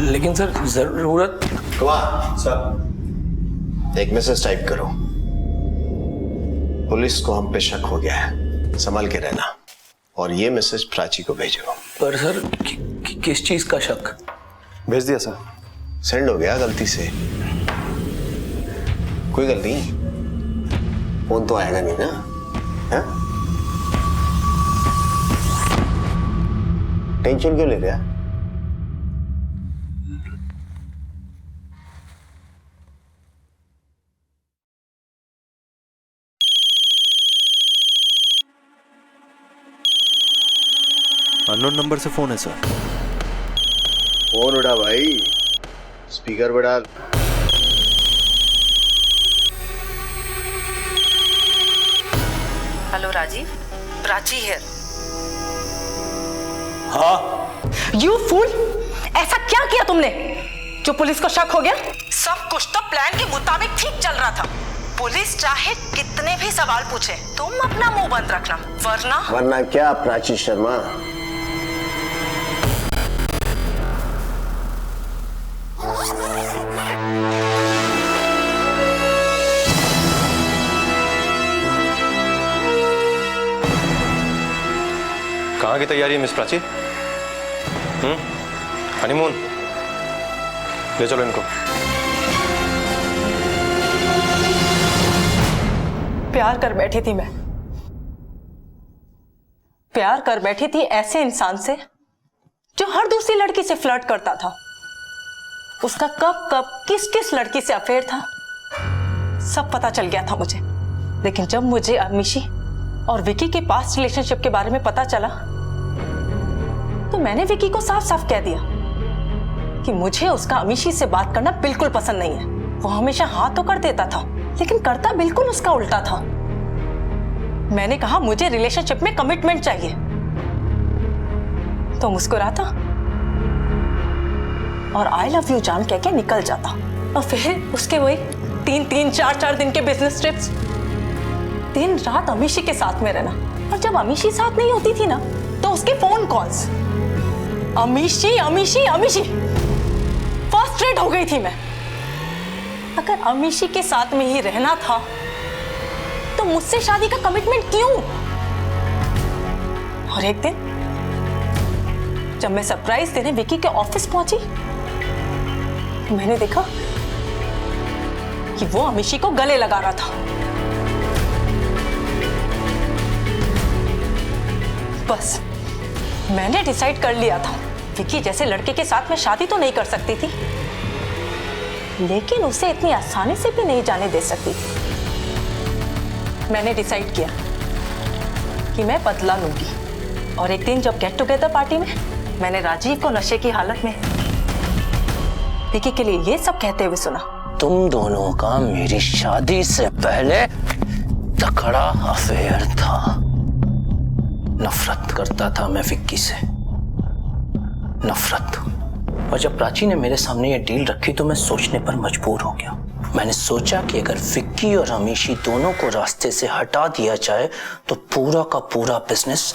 लेकिन सर जरूरत। कुमार सर, एक मैसेज टाइप करो। पुलिस को हम पे शक हो गया है, संभल के रहना। और ये मैसेज प्राची को भेजो। पर सर किस चीज का शक? भेज दिया सर, सेंड हो गया गलती से। कोई गलती नहीं, फोन तो आएगा नहीं ना, हैं? टेंशन क्यों ले रहा है? अननोन नंबर से फोन है सर। फोन उठा भाई, स्पीकर पे डाल। हेलो राजीव, प्राची है। हाँ। यू फूल, ऐसा क्या किया तुमने जो पुलिस को शक हो गया? सब कुछ तो प्लान के मुताबिक ठीक चल रहा था। पुलिस चाहे कितने भी सवाल पूछे, तुम अपना मुंह बंद रखना, वरना क्या प्राची शर्मा? कहाँ की तैयारी है मिस प्राची? हनीमून? ले चलो इनको। प्यार कर बैठी थी मैं, प्यार कर बैठी थी ऐसे इंसान से जो हर दूसरी लड़की से फ्लर्ट करता था। उसका कब कब किस किस लड़की से अफेयर था सब पता चल गया था मुझे। लेकिन जब मुझे अमीशी और विकी के पास्ट रिलेशनशिप के बारे में पता चला तो मैंने विकी को साफ साफ कह दिया कि मुझे उसका अमीशी से बात करना बिल्कुल पसंद नहीं है। वो हमेशा हाँ तो कर देता था लेकिन करता बिल्कुल उसका उल्टा था। मैंने कहा मुझे रिलेशनशिप में कमिटमेंट चाहिए तो मुस्कुराता और आई लव यू जान कह के निकल जाता। और फिर उसके वही 3-3, 4-4 दिन के बिजनेस ट्रिप्स, दिन रात अमीशी के साथ में रहना। और जब अमीशी साथ नहीं होती थी ना तो उसके phone calls, Amishi Amishi Amishi. Frustrate हो गई थी मैं। अगर अमीशी के साथ में ही रहना था तो मुझसे शादी का कमिटमेंट क्यों? और एक दिन जब मैं सरप्राइज देने विकी के ऑफिस पहुंची तो मैंने देखा कि वो अमीशी को गले लगा रहा था। बस मैंने डिसाइड कर लिया था विकी जैसे लड़के के साथ मैं शादी तो नहीं कर सकती थी लेकिन उसे इतनी आसानी से भी नहीं जाने दे सकती थी। मैंने डिसाइड किया कि मैं बदला लूंगी। और एक दिन जब गेट टुगेदर पार्टी में मैंने राजीव को नशे की हालत में विकी के लिए ये सब कहते हुए सुना, तुम दोनों का मेरी शादी से पहले तकड़ा अफेयर था। नफरत करता था मैं विक्की से, नफरत। और जब प्राची ने मेरे सामने ये डील रखी तो मैं सोचने पर मजबूर हो गया। मैंने सोचा कि अगर विक्की और अमीशी दोनों को रास्ते से हटा दिया जाए तो पूरा का पूरा बिजनेस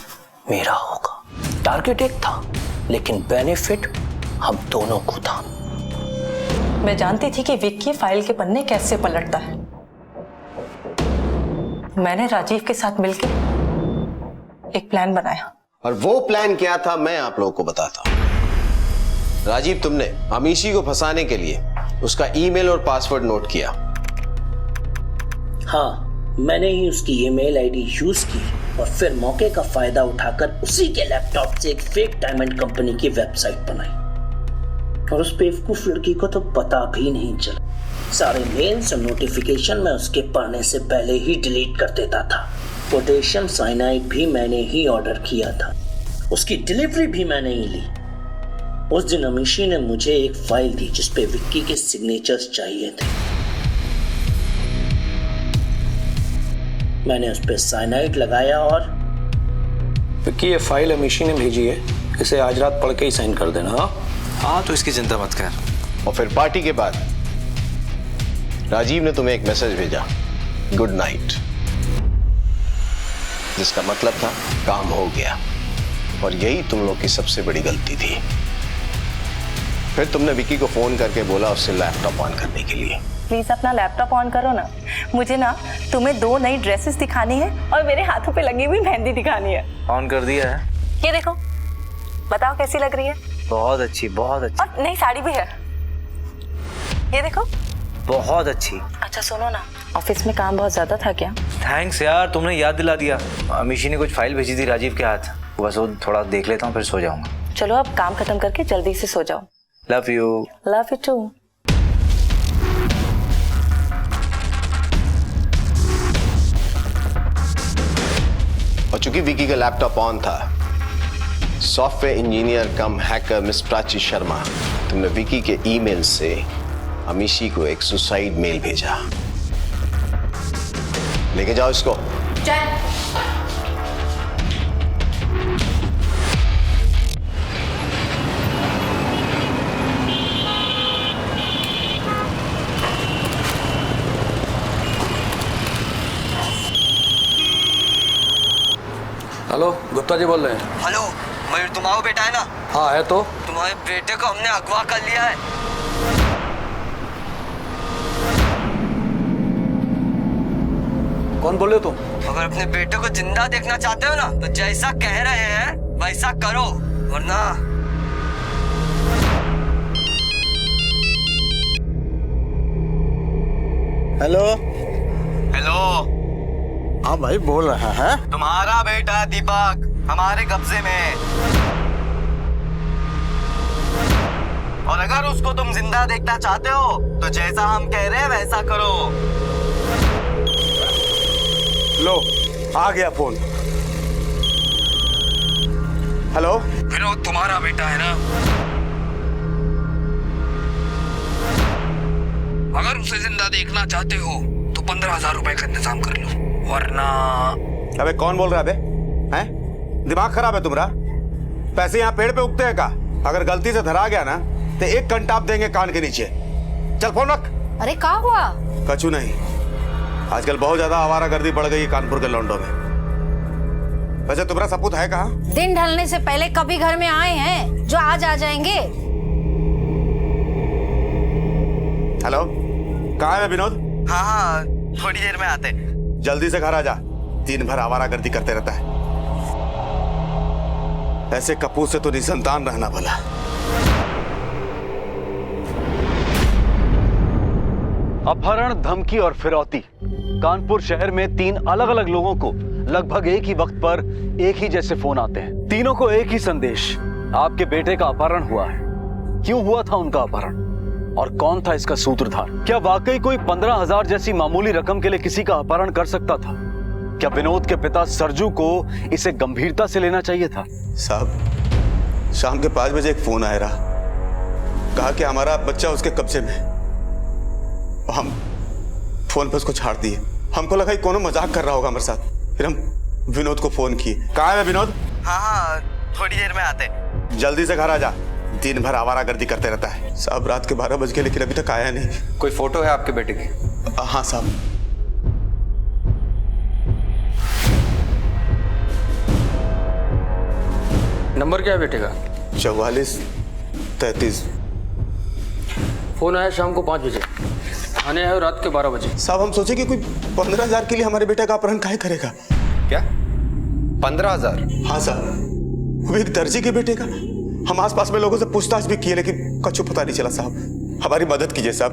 मेरा होगा। टारगेट एक था लेकिन बेनिफिट हम दोनों को था। मैं जानती थी कि विक्की फाइल के पन्ने कैसे पलटता है। मैंने राजीव के साथ मिलकर एक प्लान बनाया। और वो प्लान क्या था मैं आप लोगों को बताता हूं। राजीव, तुमने अमीशी को फंसाने के लिए उसका ईमेल और पासवर्ड नोट किया। हाँ, मैंने ही उसकी ईमेल आईडी यूज की और फिर मौके का फायदा उठाकर उसी के लैपटॉप से एक फेक डायमंड कंपनी की वेबसाइट बनाई। और उस बेवकूफ लड़की को तो पता भी नहीं चला। सारे मेल्स और नोटिफिकेशन मैं उसके पढ़ने से पहले ही डिलीट कर देता था। पोटेशियम साइनाइड भी मैंने ही ऑर्डर किया था, उसकी डिलीवरी भी मैंने ही ली। उस दिन अमीशी ने मुझे एक फाइल दी जिसपे विक्की के सिग्नेचर्स चाहिए थे। मैंने उस पर साइनाइड लगाया और विक्की, ये फाइल अमीशी ने भेजी है, इसे आज रात पढ़ के ही साइन कर देना। हाँ, तो इसकी चिंता मत कर। और फिर पार्टी के बाद राजीव ने तुम्हें एक मैसेज भेजा, गुड नाइट, जिसका मतलब था काम हो गया। और यही तुम लोग की सबसे बड़ी गलती थी। फिर तुमने विक्की को फोन करके बोला उससे लैपटॉप ऑन करने के लिए। प्लीज अपना लैपटॉप ऑन करो ना, मुझे ना तुम्हें 2 नई ड्रेसेस दिखानी है और मेरे हाथों पे लगी हुई मेहंदी दिखानी है। ऑन कर दिया है। ये देखो, बताओ कैसी लग रही है? बहुत अच्छी, बहुत अच्छी। और नई साड़ी भी है, ये देखो। बहुत अच्छी। अच्छा सुनो ना, ऑफिस में काम बहुत ज्यादा था क्या? थैंक्स यार, तुमने याद दिला दिया। अमीशी ने कुछ फाइल भेजी थी राजीव के हाथ, बस वो थोड़ा देख लेता हूँ फिर सो जाऊंगा। चलो अब काम खत्म करके जल्दी से सो जाओ। Love you. Love you too. और चूंकि विकी का लैपटॉप ऑन था, software engineer cum hacker Miss Prachi Sharma, तुमने विकी के ईमेल से अमीशी को एक सुसाइड मेल भेजा। लेके जाओ इसको। हेलो, गुप्ता जी बोल रहे हैं। हेलो मयूर, तुम्हारा बेटा है ना? हाँ है तो। तुम्हारे बेटे को हमने अगवा कर लिया है। कौन बोल रहे हो तुम? अगर अपने बेटे को जिंदा देखना चाहते हो ना तो जैसा कह रहे हैं वैसा करो, वरना। हेलो। हेलो। हाँ भाई बोल रहा है। तुम्हारा बेटा दीपक हमारे कब्जे में, और अगर उसको तुम जिंदा देखना चाहते हो तो जैसा हम कह रहे हैं वैसा करो। लो आ गया फोन। हेलो विनोद, तुम्हारा बेटा है ना? अगर उसे जिंदा देखना चाहते हो तो 15,000 रुपए का इंतजाम कर लो, वरना। अबे कौन बोल रहा है बे? हैं? दिमाग खराब है तुम्हारा? पैसे यहाँ पेड़ पे उगते हैं का? अगर गलती से धरा गया ना तो एक कंटाप देंगे कान के नीचे। चल फोन रख। अरे क्या हुआ? कछु नहीं, आजकल बहुत ज्यादा आवारागर्दी बढ़ गई है कानपुर के लौंडों में। वैसे तुम्हारा सपूत है कहाँ? दिन ढलने से पहले कभी घर में आए हैं जो आज आ जाएंगे? हेलो, कहाँ है विनोद? हाँ थोड़ी देर में आते। जल्दी से घर आ जा, दिन भर आवारागर्दी करते रहता है। ऐसे कपूत से तो निसंतान रहना भला। अपहरण, धमकी और फिरौती। कानपुर शहर में 3 अलग अलग लोगों को लगभग एक ही वक्त पर एक ही जैसे फोन आते हैं। तीनों को एक ही संदेश, आपके बेटे का अपहरण हुआ है। क्यों हुआ था उनका अपहरण और कौन था इसका सूत्रधार? क्या वाकई कोई 15,000 जैसी मामूली रकम के लिए किसी का अपहरण कर सकता था? क्या विनोद के पिता सरजू को इसे गंभीरता से लेना चाहिए था? साहब, शाम के 5 बजे एक फोन आया रहा, कहा कि हमारा बच्चा उसके कब्जे में। हम फोन पे उसको छाड़ दिए। हमको लगा कि कोनो मजाक कर रहा होगा हमारे साथ। फिर हम विनोद को फोन किए। कहाँ है विनोद? हाँ थोड़ी देर में आते। जल्दी से घर आ जा, दिन भर आवारागर्दी करते रहता है। साहब रात के 12 बज गए लेकिन अभी तक आया नहीं। कोई फोटो है आपके बेटे की? हाँ साहब। नंबर क्या है बेटे का? 4433। फोन आया शाम को 5 बजे, आने आए रात के 12 बजे। साहब हम सोचे कि कोई 15,000 के लिए हमारे बेटे का अपहरण काहे करेगा? क्या 15,000? हाँ साहब, वो एक दर्जी के बेटे का। हम आसपास में लोगों से पूछताछ भी किए लेकिन कुछ पता नहीं चला। साहब हमारी मदद कीजिए साहब,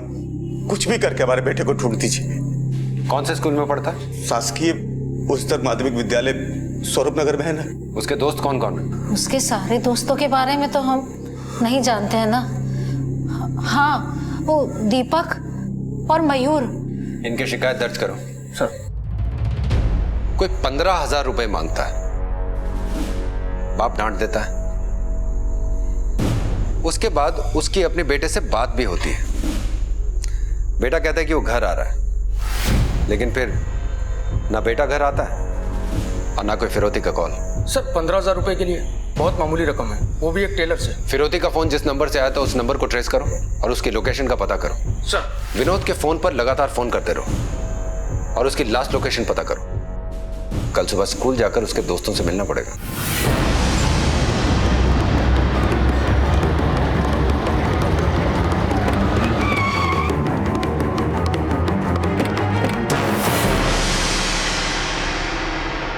कुछ भी करके हमारे बेटे को ढूंढ दीजिए। कौन से स्कूल में पढ़ता है? शासकीय उच्चतर माध्यमिक विद्यालय स्वरूप नगर में है ना। उसके दोस्त कौन कौन है? उसके सारे दोस्तों के बारे में तो हम नहीं जानते हैं ना। हाँ, वो दीपक और मयूर। इनकी शिकायत दर्ज करो। सर। कोई 15,000 रुपए मांगता है, बाप डांट देता है, उसके बाद उसकी अपने बेटे से बात भी होती है। बेटा कहता है कि वो घर आ रहा है, लेकिन फिर ना बेटा घर आता है और ना कोई फिरौती का कॉल। सर 15,000 रुपए के लिए बहुत मामूली रकम है, वो भी एक टेलर से। फिरौती का फोन जिस नंबर से आया था उस नंबर को ट्रेस करो और उसकी लोकेशन का पता करो। सर। विनोद के फोन पर लगातार फोन करते रहो और उसकी लास्ट लोकेशन पता करो। कल सुबह स्कूल जाकर उसके दोस्तों से मिलना पड़ेगा।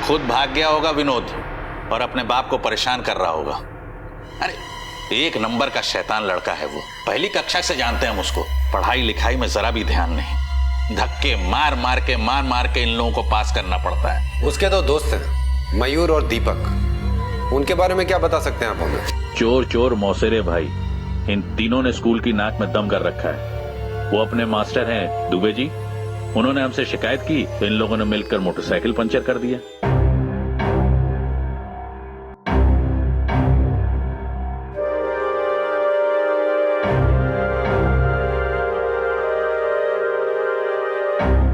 खुद भाग गया होगा विनोद और अपने बाप को परेशान कर रहा होगा। अरे एक नंबर का शैतान लड़का है वो। पहली कक्षा से जानते हैं हम उसको। पढ़ाई लिखाई में जरा भी ध्यान नहीं। धक्के मार मार के इन लोगों को पास करना पड़ता है। उसके दो दोस्त हैं, मयूर और दीपक। उनके बारे में क्या बता सकते हैं आप हमें? चोर चोर मौसेरे भाई, इन तीनों ने स्कूल की नाक में दम कर रखा है। वो अपने मास्टर हैं दुबे जी, उन्होंने हमसे शिकायत की तो इन लोगों ने मिलकर मोटरसाइकिल पंचर कर दिया।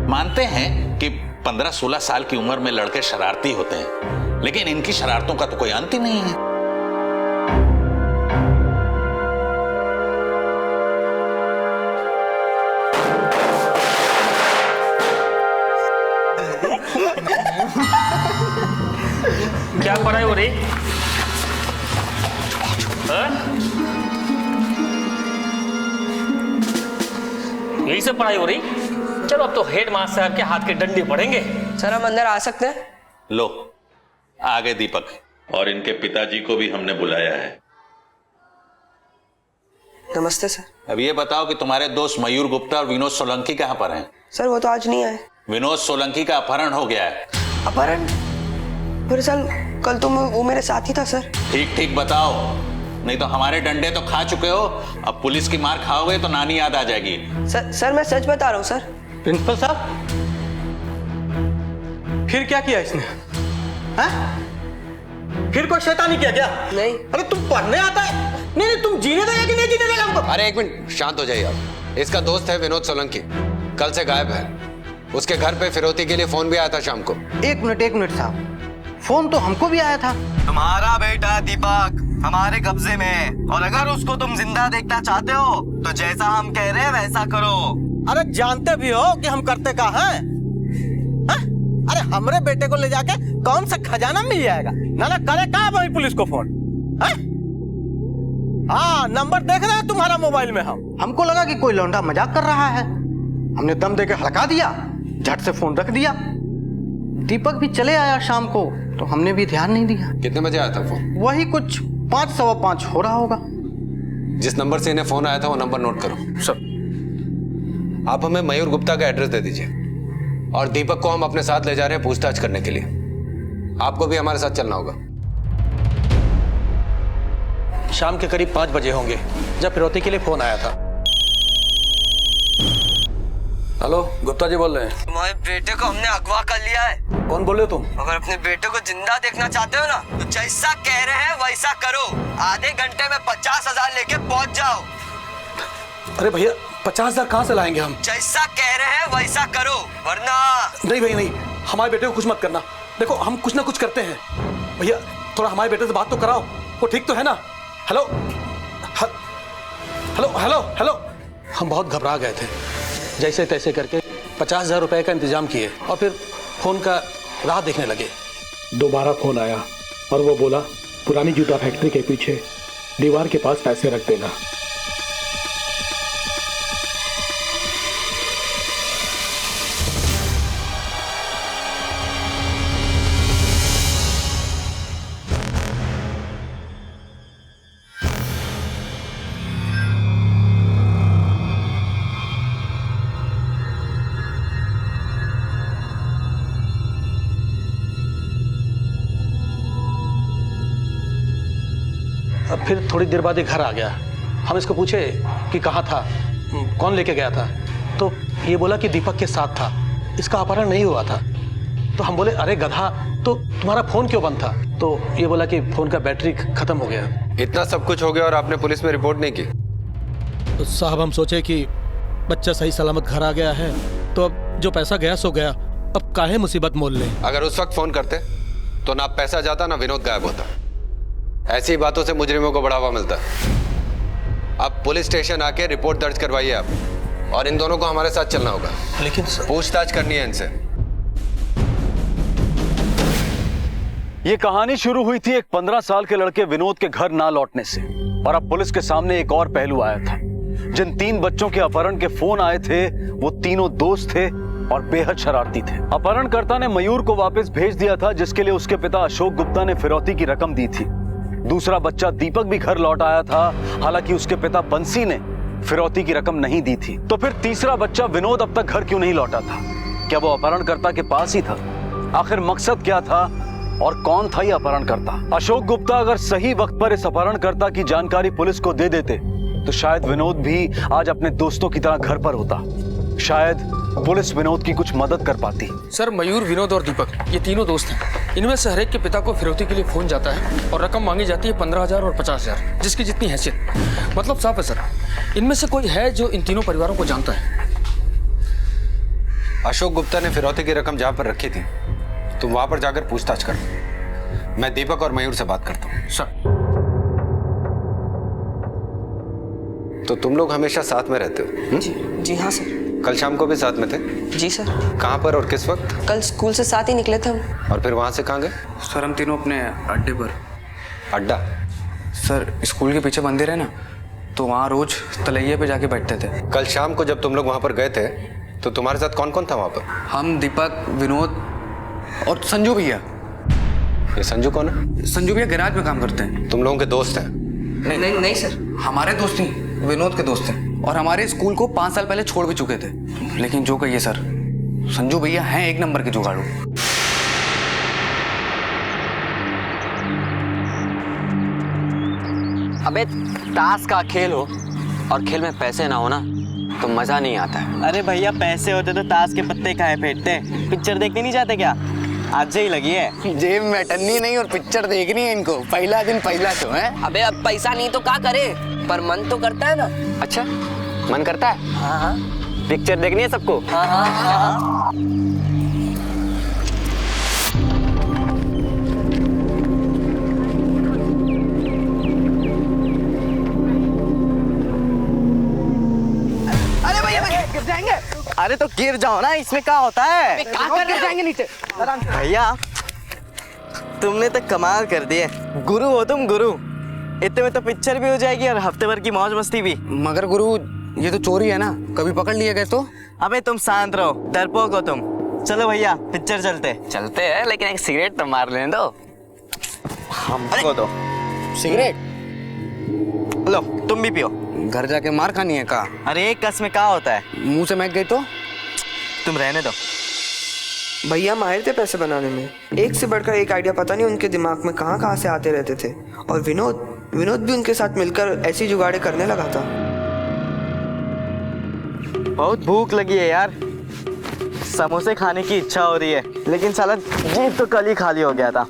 मानते हैं कि 15-16 साल की उम्र में लड़के शरारती होते हैं, लेकिन इनकी शरारतों का तो कोई अंत ही नहीं है। क्या पढ़ाई हो रही? यही सब पढ़ाई हो रही? चलो अब तो हेड मास्टर साहब के हाथ के डंडे पड़ेंगे। सर हम अंदर आ सकते हैं? लो आ गए दीपक, और इनके पिताजी को भी हमने बुलाया है। नमस्ते सर। अब ये बताओ कि तुम्हारे दोस्त मयूर गुप्ता और विनोद सोलंकी कहाँ पर हैं? सर वो तो आज नहीं आए। विनोद सोलंकी का अपहरण हो गया है। अपहरण? पर सर कल तो वो मेरे साथ ही था सर। ठीक ठीक बताओ, नहीं तो हमारे डंडे तो खा चुके हो, अब पुलिस की मार खाओगे तो नानी याद आ जाएगी। सर मैं सच बता रहा हूँ सर। प्रिंसिपल साहब, फिर क्या किया इसने? फिर कोई शैतानी किया क्या? नहीं। अरे तुम पढ़ने आता है? नहीं तुम जीने देगा कि नहीं जीने देगा हमको? अरे एक मिनट शांत हो जाइए आप। इसका दोस्त है विनोद सोलंकी, कल से गायब है। उसके घर पे फिरौती के लिए फोन भी आया था शाम को। एक मिनट साहब, फोन तो हमको भी आया था। तुम्हारा बेटा दीपक हमारे कब्जे में है, और अगर उसको तुम जिंदा देखना चाहते हो तो जैसा हम कह रहे हैं वैसा करो। अरे जानते भी हो कि हम करते क्या हैं? अरे हमरे बेटे को ले जाके कौन सा खजाना मिल जाएगा? ना करे कहा भाई पुलिस को फोन? हाँ नंबर देख रहे हैं तुम्हारा मोबाइल में। हमको लगा कि कोई लौंडा मजाक कर रहा है, हमने दम देके हड़का दिया, झट से फोन रख दिया। दीपक भी चले आया शाम को तो हमने भी ध्यान नहीं दिया। कितने बजे आया था फोन? वही कुछ 5-5:15 हो रहा होगा। जिस नंबर से इन्हें फोन आया था वो नंबर नोट करो। सर आप हमें मयूर गुप्ता का एड्रेस दे दीजिए, और दीपक को हम अपने साथ ले जा रहे हैं पूछताछ करने के लिए। आपको भी हमारे साथ चलना होगा। शाम के करीब 5 बजे होंगे जब फिरौती के लिए फोन आया था। हेलो गुप्ता जी बोल रहे हैं। तुम्हारे बेटे को हमने अगवा कर लिया है। कौन बोल रहे हो तुम? अगर अपने बेटे को जिंदा देखना चाहते हो ना तो जैसा कह रहे हैं वैसा करो। आधे घंटे में 50,000 लेके पहुंच जाओ। अरे भैया 50,000 कहाँ से लाएंगे हम? जैसा कह रहे हैं वैसा करो, वरना। नहीं भैया नहीं, हमारे बेटे को कुछ मत करना। देखो हम कुछ ना कुछ करते हैं। भैया थोड़ा हमारे बेटे से बात तो कराओ, वो ठीक तो है ना? Hello hello hello hello. हम बहुत घबरा गए थे, जैसे तैसे करके 50,000 रुपए का इंतजाम किए और फिर फोन का राह देखने लगे। दोबारा फोन आया और वो बोला पुरानी जूता फैक्ट्री के पीछे दीवार के पास पैसे रख देना। अब फिर थोड़ी देर बाद ये घर आ गया। हम इसको पूछे कि कहाँ था, कौन लेके गया था, तो ये बोला कि दीपक के साथ था, इसका अपहरण नहीं हुआ था। तो हम बोले अरे गधा, तो तुम्हारा फोन क्यों बंद था? तो ये बोला कि फोन का बैटरी खत्म हो गया। इतना सब कुछ हो गया और आपने पुलिस में रिपोर्ट नहीं की? तो साहब हम सोचे कि बच्चा सही सलामत घर आ गया है तो अब जो पैसा गया सो गया, अब काहे मुसीबत मोल लें। अगर उस वक्त फोन करते तो ना पैसा जाता ना विनोद गायब होता। ऐसी बातों से मुजरिमों को बढ़ावा मिलता है। अब पुलिस स्टेशन आके रिपोर्ट दर्ज करवाइए आप, और इन दोनों को हमारे साथ चलना होगा। लेकिन पूछताछ करनी है इनसे। ये कहानी शुरू हुई थी एक 15 साल के लड़के विनोद के घर ना लौटने से, और अब पुलिस के सामने एक और पहलू आया था। जिन 3 बच्चों के अपहरण के फोन आए थे वो तीनों दोस्त थे और बेहद शरारती थे। अपहरणकर्ता ने मयूर को वापस भेज दिया था, जिसके लिए उसके पिता अशोक गुप्ता ने फिरौती की रकम दी थी। दूसरा बच्चा दीपक भी घर लौट आया था, हालांकि उसके पिता बंसी ने फिरौती की रकम नहीं दी थी। तो फिर तीसरा बच्चा विनोद अब तक घर क्यों नहीं लौटा था? क्या वो अपहरणकर्ता के पास ही था? आखिर मकसद क्या था और कौन था ये अपहरणकर्ता? अशोक गुप्ता अगर सही वक्त पर इस अपहरणकर्ता की जानकारी पुलिस को दे देते तो शायद विनोद भी आज अपने दोस्तों की तरह घर पर होता। शायद पुलिस विनोद की कुछ मदद कर पाती। सर, मयूर, विनोद और दीपक ये तीनों दोस्त हैं। इनमें से हर एक के पिता को फिरौती के लिए फोन जाता है और रकम मांगी जाती है 15,000 और 50,000, जिसकी जितनी हैसियत। मतलब साफ है सर, इनमें से कोई है जो इन तीनों परिवारों को जानता है। अशोक गुप्ता ने फिरौती की रकम जहां पर रखी थी तुम वहां पर जाकर पूछताछ कर। मैं दीपक और मयूर से बात करता हूँ। सर। तो तुम लोग हमेशा साथ में रहते हो? जी हाँ सर। कल शाम को भी साथ में थे? जी सर। कहाँ पर और किस वक्त? कल स्कूल से साथ ही निकले थे हम। और फिर वहाँ से कहाँ गए? सर, हम तीनों अपने अड्डे पर। अड्डा? सर, स्कूल के पीछे मंदिर है ना, तो वहाँ रोज तलैया पे जाके बैठते थे। कल शाम को जब तुम लोग वहाँ पर गए थे तो तुम्हारे साथ कौन कौन था वहाँ पर? हम, दीपक, विनोद और संजू भैया। ये संजू कौन है? संजू भैया गैराज में काम करते हैं। तुम लोगों के दोस्त हैं? नहीं सर, हमारे दोस्त ही विनोद के दोस्त हैं और हमारे स्कूल को 5 साल पहले छोड़ भी चुके थे। लेकिन जो कहिए सर, संजू भैया हैं एक नंबर के जुगाड़ू। अबे ताश का खेल हो और खेल में पैसे ना हो ना तो मजा नहीं आता है। अरे भैया, पैसे होते तो ताश के पत्ते काहे फेंटते? पिक्चर देखने नहीं जाते क्या? आज ही लगी है जेब में टन्नी नहीं और पिक्चर देखनी है इनको। पहला दिन पहला शो है। अबे अब पैसा नहीं तो क्या करे, पर मन तो करता है ना। अच्छा, मन करता है? हाँ। पिक्चर देखनी है सबको? हाँ। अरे भैया गिर जाएंगे। अरे तो गिर जाओ ना, इसमें क्या होता है? क्या कर गिर जाएंगे नीचे। भैया, तुमने तो कमाल कर दिए। गुरु हो तुम, गुरु। इतने में तो पिक्चर भी हो जाएगी और हफ्ते भर की मौज मस्ती भी। मगर गुरु, ये तो चोरी है ना, कभी पकड़ लिए गए तो? अबे तुम शांत रहो, डरपोक हो तुम। चलो भैया, पिक्चर चलते हैं, लेकिन एक सिगरेट तो मार लेने दो हमको। तो सिगरेट लो, तुम भी पियो। घर जाके मार खानी है का? अरे एक कस में क्या होता है? मुंह से महक गई तो? तुम रहने दो। भैया माहिर थे पैसे बनाने में, एक से बढ़कर एक आइडिया पता नहीं उनके दिमाग में कहाँ से आते रहते थे। और विनोद भी उनके साथ मिलकर ऐसी जुगाड़े करने लगा था। बहुत भूख लगी है यार, समोसे खाने की इच्छा हो रही है, लेकिन साला जेब तो कल ही खाली हो गया था।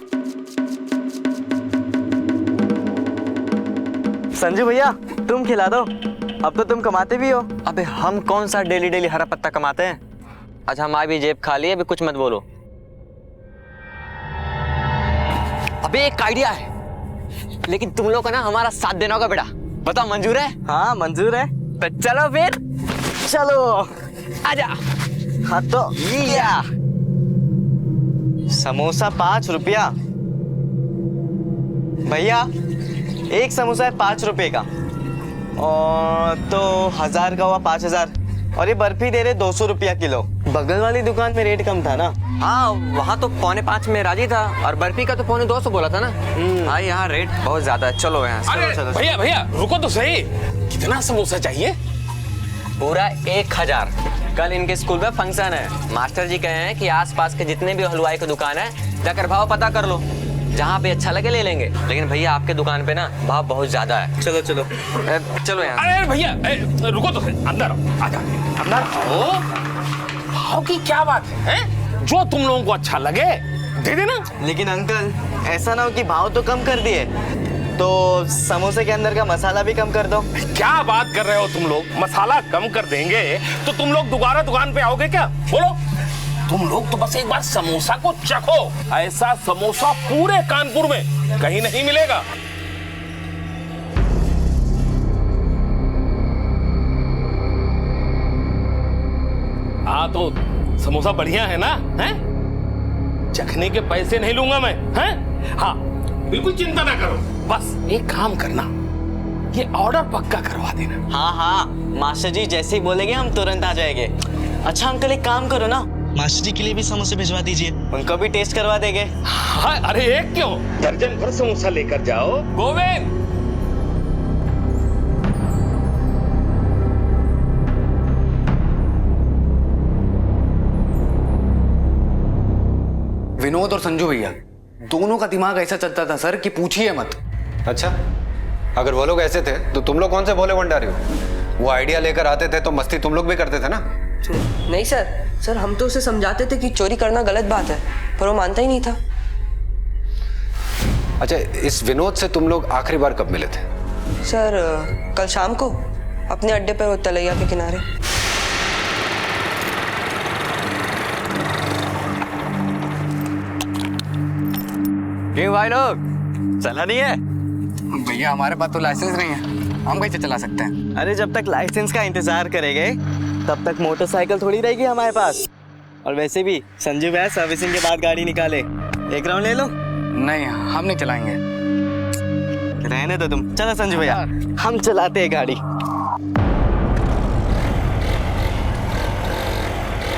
संजू भैया, तुम खिला दो, अब तो तुम कमाते भी हो। अबे हम कौन सा डेली हरा पत्ता कमाते हैं? आज हमारी भी जेब खाली है, अभी कुछ मत बोलो। अबे एक आइडिया है, लेकिन तुम लोग का ना हमारा साथ देना होगा बेटा। बताओ, मंजूर है? हाँ मंजूर है। तो चलो फिर, चलो आजा। हाँ तो लिया। समोसा 5 रुपया। भैया, एक समोसा है 5 रुपए का, और तो 1000 का हुआ 5000। और ये बर्फी दे रहे 200 रुपया किलो। बगल वाली दुकान में रेट कम था ना? हाँ, वहाँ तो 5.25 में राजी था, और बर्फी का तो 2.25 बोला था ना। हाँ, यहाँ रेट बहुत ज्यादा है। चलो यहाँ से। चलो। भैया रुको तो सही, कितना समोसा चाहिए? पूरा 1000। कल इनके स्कूल में फंक्शन है, मास्टर जी कहे हैं कि आसपास के जितने भी हलवाई की दुकान है जाकर भाव पता कर लो, जहाँ पे अच्छा लगे ले लेंगे। लेकिन भैया आपके दुकान पे ना भाव बहुत ज्यादा है। चलो चलो यहाँ। अरे भैया रुको तो सही, अंदर आजा, अंदर आओ। भाव की क्या बात है? जो तुम लोगों को अच्छा लगे दे देना। लेकिन अंकल, ऐसा ना हो कि भाव तो कम कर दिए तो समोसे के अंदर का मसाला भी कम कर दो। क्या बात कर रहे हो तुम लोग? मसाला कम कर देंगे तो तुम लोग दोबारा दुकान पे आओगे क्या? बोलो, तुम लोग तो बस एक बार समोसा को चखो। ऐसा समोसा पूरे कानपुर में कहीं नहीं मिलेगा। हाँ तो समोसा बढ़िया है ना? हैं? चखने के पैसे नहीं लूंगा मैं। हैं? हाँ, बिल्कुल चिंता ना करो। बस एक काम करना, ये ऑर्डर पक्का करवा देना। हाँ, मास्टर जी जैसे ही बोलेंगे हम तुरंत आ जाएंगे। अच्छा अंकल, एक काम करो ना, मास्टर जी के लिए भी समोसे भिजवा दीजिए, उनको भी टेस्ट करवा देंगे। हाँ, अरे एक क्यों, दर्जन भर समोसा लेकर जाओ। गोविंद, विनोद और संजू भैया दोनों का दिमाग ऐसा चलता था सर कि पूछिए मत। अच्छा, अगर वो लोग ऐसे थे तो तुम लोग कौन से भोले भंडारी हो? वो आइडिया लेकर आते थे तो मस्ती तुम लोग भी करते थे ना? नहीं सर हम तो उसे समझाते थे कि चोरी करना गलत बात है, पर वो मानता ही नहीं था। अच्छा, इस विनोद से तुम लोग आखिरी बार कब मिले थे? सर कल शाम को अपने अड्डे पर तलैया के किनारे। क्यों भाई लोग, चला नहीं है? भैया हमारे पास तो लाइसेंस नहीं है, हम कैसे चला सकते हैं? अरे जब तक लाइसेंस का इंतजार करेंगे तब तक मोटरसाइकिल थोड़ी रहेगी हमारे पास। और वैसे भी संजू भैया सर्विसिंग के बाद गाड़ी निकाले, एक राउंड ले लो। नहीं, हम नहीं चलाएंगे। रहने दो तुम, चलो संजू भैया हम चलाते हैं गाड़ी।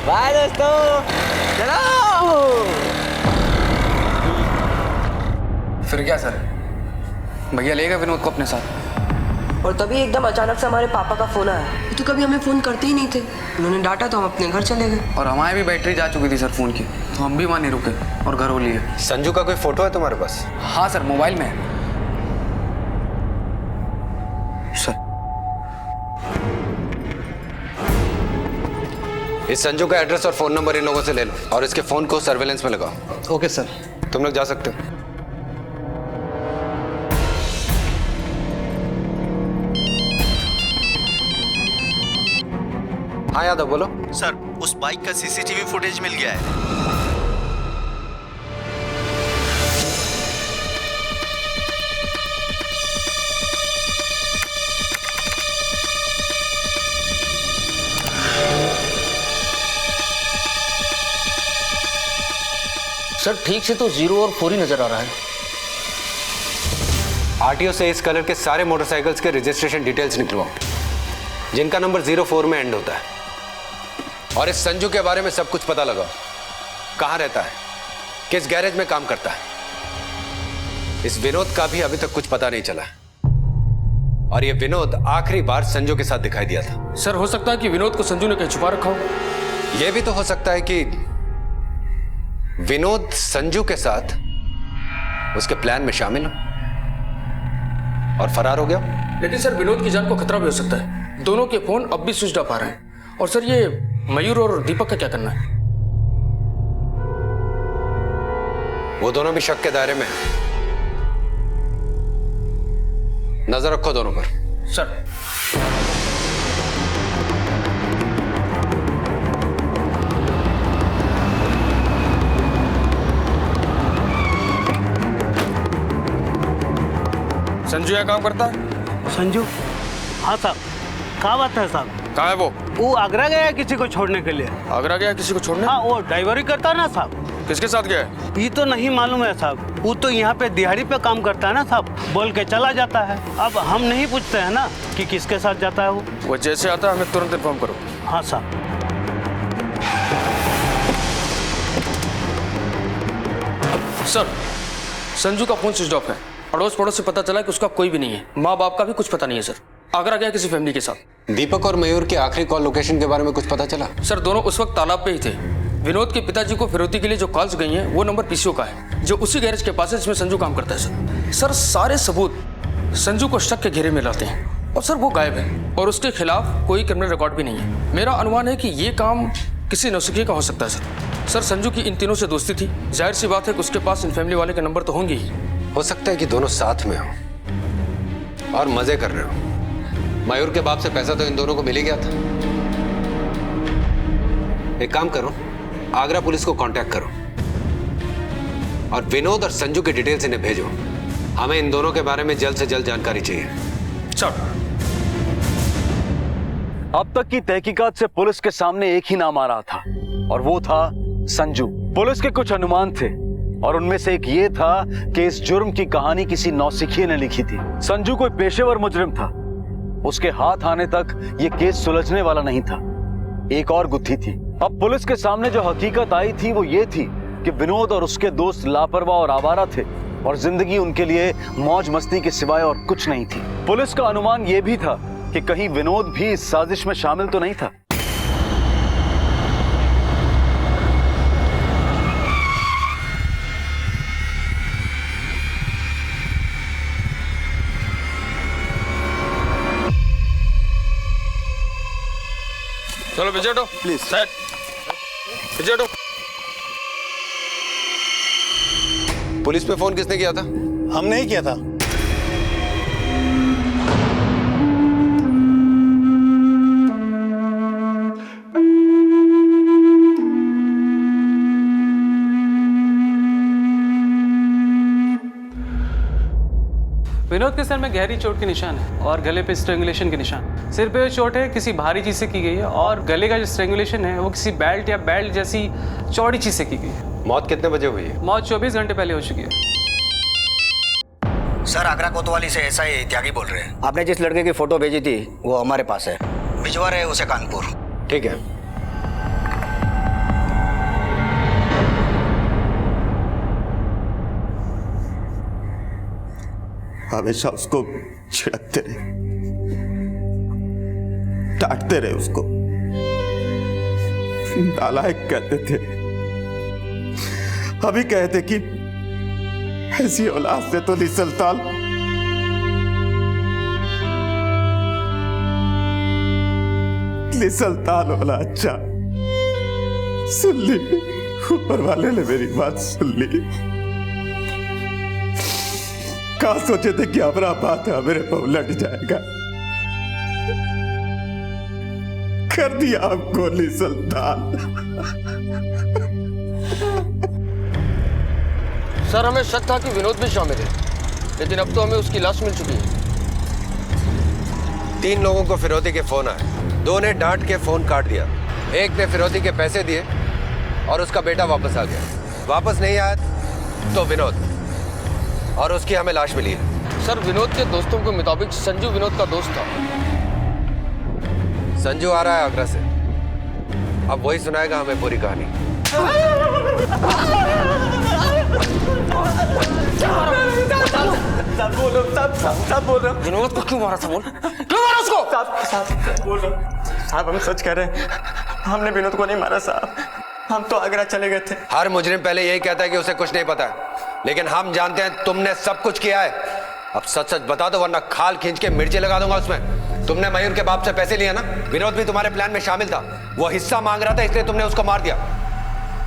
बाय दोस्तों, चलो। फिर क्या सर, भैया लेगा विनोद को अपने साथ? और तभी एकदम अचानक से हमारे पापा का फोन आया। तो कभी हमें फोन करते ही नहीं थे, उन्होंने डांटा तो हम अपने घर चले गए। और हमारी भी बैटरी जा चुकी थी सर फोन की, तो हम भी वहाँ नहीं रुके और घर हो लिए। संजू का कोई फोटो है तुम्हारे पास? हाँ सर, मोबाइल में है सर। इस संजू का एड्रेस और फोन नंबर इन लोगों से ले लो और इसके फोन को सर्वेलेंस में लगाओ। Okay sir. तुम लोग जा सकते हो। हाँ यादव बोलो। सर, उस बाइक का सीसीटीवी फुटेज मिल गया है। सर ठीक से तो 0 और 4 ही नजर आ रहा है। आरटीओ से इस कलर के सारे मोटरसाइकिल्स के रजिस्ट्रेशन डिटेल्स निकलवाओ जिनका नंबर 04 में एंड होता है। और इस संजू के बारे में सब कुछ पता लगाओ, कहाँ रहता है, किस गैरेज में काम करता है। इस विनोद का भी अभी तक कुछ पता नहीं चला और ये विनोद आखिरी बार संजू के साथ दिखाई दिया था। सर हो सकता है कि विनोद को संजू ने कहीं छुपा रखा हो। यह भी तो हो सकता है कि विनोद संजू के साथ उसके प्लान में शामिल हो और फरार हो गया। लेकिन सर विनोद की जान को खतरा भी हो सकता है, दोनों के फोन अब भी स्विच ऑफ आ रहे हैं। और सर ये मयूर और दीपक का क्या करना है? वो दोनों भी शक के दायरे में हैं। नजर रखो दोनों पर। सर संजू यहाँ काम करता है? संजू? हाँ साहब। कहाँ बात है साहब? कहाँ है वो आगरा गया है किसी को छोड़ने के लिए। आगरा गया किसी को छोड़ने? हाँ, वो ड्राइवरी करता है ना साहब। किसके साथ गया है? ये तो नहीं मालूम है साहब, वो तो यहाँ पे दिहाड़ी पे काम करता है ना साहब, बोल के चला जाता है। अब हम नहीं पूछते हैं ना कि किसके साथ जाता है वो जैसे आता है हमें तुरंत इन्फॉर्म करो। हाँ साहब। सर संजू का फोन स्विच ऑफ है, अड़ोस पड़ोस से पता चला कि उसका कोई भी नहीं है, माँ बाप का भी कुछ पता नहीं है सर। आगरा गया किसी फैमिली के साथ। दीपक और मयूर की आखिरी कॉल लोकेशन के बारे में कुछ पता चला? सर दोनों उस वक्त तालाब पे ही थे। विनोद के पिताजी को फिरौती के लिए जो कॉल्स गई हैं वो नंबर पीसीओ का है, जो उसी गैरेज के पास है जिसमें संजू काम करता है। सर सारे सबूत संजू को शक के घेरे में लाते हैं और सर वो गायब है और उसके खिलाफ कोई क्रिमिनल रिकॉर्ड भी नहीं है। मेरा अनुमान है कि ये काम किसी नौसिखिए का हो सकता है सर। संजू की इन तीनों से दोस्ती थी, जाहिर सी बात है कि उसके पास इन फैमिली वाले के नंबर तो होंगे ही। हो सकता है कि दोनों साथ में हो और मजे कर रहे हो। मयूर के बाप से पैसा तो इन दोनों को मिल ही गया था। एक काम करो, आगरा पुलिस को कांटेक्ट करो और विनोद और संजू की डिटेल्स इन्हें भेजो। हमें इन दोनों के बारे में जल्द से जल्द जानकारी चाहिए। चल। अब तक की तहकीकात से पुलिस के सामने एक ही नाम आ रहा था और वो था संजू। पुलिस के कुछ अनुमान थे और उनमें से एक ये था कि इस जुर्म की कहानी किसी नौसिखिए ने लिखी थी। संजू कोई पेशेवर मुजरिम था, उसके हाथ आने तक ये केस सुलझने वाला नहीं था। एक और गुत्थी थी, अब पुलिस के सामने जो हकीकत आई थी वो ये थी कि विनोद और उसके दोस्त लापरवाह और आवारा थे और जिंदगी उनके लिए मौज मस्ती के सिवाय और कुछ नहीं थी। पुलिस का अनुमान ये भी था कि कहीं विनोद भी इस साजिश में शामिल तो नहीं था। चलो पीछे हटो प्लीज। सेट पीछे हटो। पुलिस पे फोन किसने किया था? हमने ही किया था। विनोद के सर में गहरी चोट के निशान है और गले पे स्ट्रेंगुलेशन के निशान। सिर पे चोट है किसी भारी चीज से की गई है और गले का जो स्ट्रेंगुलेशन है वो किसी बेल्ट या बेल्ट जैसी चौड़ी चीज से की गई है। मौत कितने बजे हुई है? मौत 24 घंटे पहले हो चुकी है। सर आगरा कोतवाली से एसआई त्यागी बोल रहे हैं। आपने जिस लड़के की फोटो भेजी थी वो हमारे पास है, भिजवा रहे उसे कानपुर। ठीक है। हमेशा उसको छिड़कते रहे, डांटते रहे उसको, नालायक कहते थे। अभी कहते कि ऐसी औलाद से तो निसलताल होला। अच्छा सुन ली, ऊपर वाले ने मेरी बात सुन ली। कहा सोचे थे कि हमारा बात है मेरे पर उलट जाएगा, कर दिया आपको निसलताल। सर हमें शक था कि विनोद भी शामिल है, लेकिन अब तो हमें उसकी लाश मिल चुकी है। 3 लोगों को फिरौती के फोन आए, 2 ने डांट के फोन काट दिया, 1 ने फिरौती के पैसे दिए और उसका बेटा वापस आ गया। वापस नहीं आया तो विनोद, और उसकी हमें लाश मिली है। सर विनोद के दोस्तों के मुताबिक संजू विनोद का दोस्त था। संजू आ रहा है आगरा से, अब वही सुनाएगा हमें पूरी कहानी। सब बोल रहे हो। विनोद को क्यों मारा था? बोल क्यों मारा उसको? बोल रहे हो। साहब हम सच कह रहे हैं, हमने विनोद को नहीं मारा साहब, हम तो आगरा चले गए थे। हर मुजरिम पहले यही कहता है कि उसे कुछ नहीं पता है, लेकिन हम जानते हैं तुमने सब कुछ किया है। अब सच सच बता दो वरना खाल खींच के मिर्ची लगा दूंगा उसमें। तुमने मयूर के बाप से पैसे लिए ना? विनोद भी तुम्हारे प्लान में शामिल था, वो हिस्सा मांग रहा था इसलिए तुमने उसको मार दिया।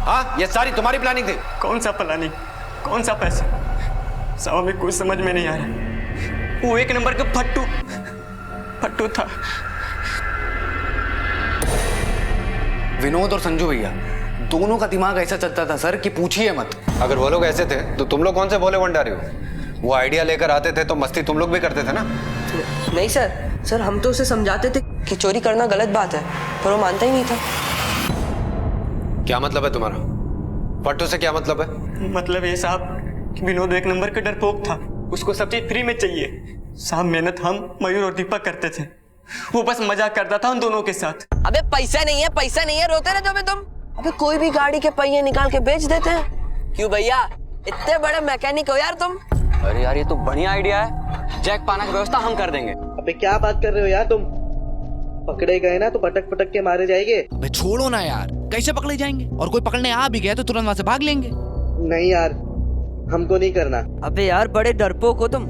हाँ ये सारी तुम्हारी प्लानिंग थी। कौन सा प्लानिंग, कौन सा पैसा? साहब हमें कुछ समझ में नहीं आ रहा। वो 1 नंबर का फट्टू था। विनोद और संजू भैया दोनों का दिमाग ऐसा चलता था सर कि पूछिए मत। अगर वो लोग ऐसे थे तो तुम लोग कौन से भोले भंडारी हो? वो आइडिया लेकर आते थे तो मस्ती तुम लोग भी करते थे ना? नहीं सर हम तो उसे समझाते थे कि चोरी करना गलत बात है, पर वो मानता ही नहीं था। क्या मतलब है तुम्हारा? फट्टू से क्या मतलब है? मतलब ये साहब कि विनोद 1 नंबर का डरपोक था, उसको सब चीज फ्री में चाहिए। साहब मेहनत हम मयूर और दीपक करते थे, वो बस मजाक करता था उन दोनों के साथ। अबे पैसा नहीं है रोते रहते हो तुम। अबे कोई भी गाड़ी के पहिए निकाल के बेच देते हैं। क्यों भैया इतने बड़े मैकेनिक हो यार तुम? अरे यार ये तो बढ़िया आइडिया है, जैक पाना की व्यवस्था हम कर देंगे। अबे क्या बात कर रहे हो यार तुम? पकड़े गए ना तो पटक पटक के मारे जाएंगे। अबे छोड़ो ना यार, कैसे पकड़े जाएंगे? और कोई पकड़ने आ भी गया तो तुरंत वहां से भाग लेंगे। नहीं यार हमको नहीं करना। अबे यार बड़े डरपोक हो तुम।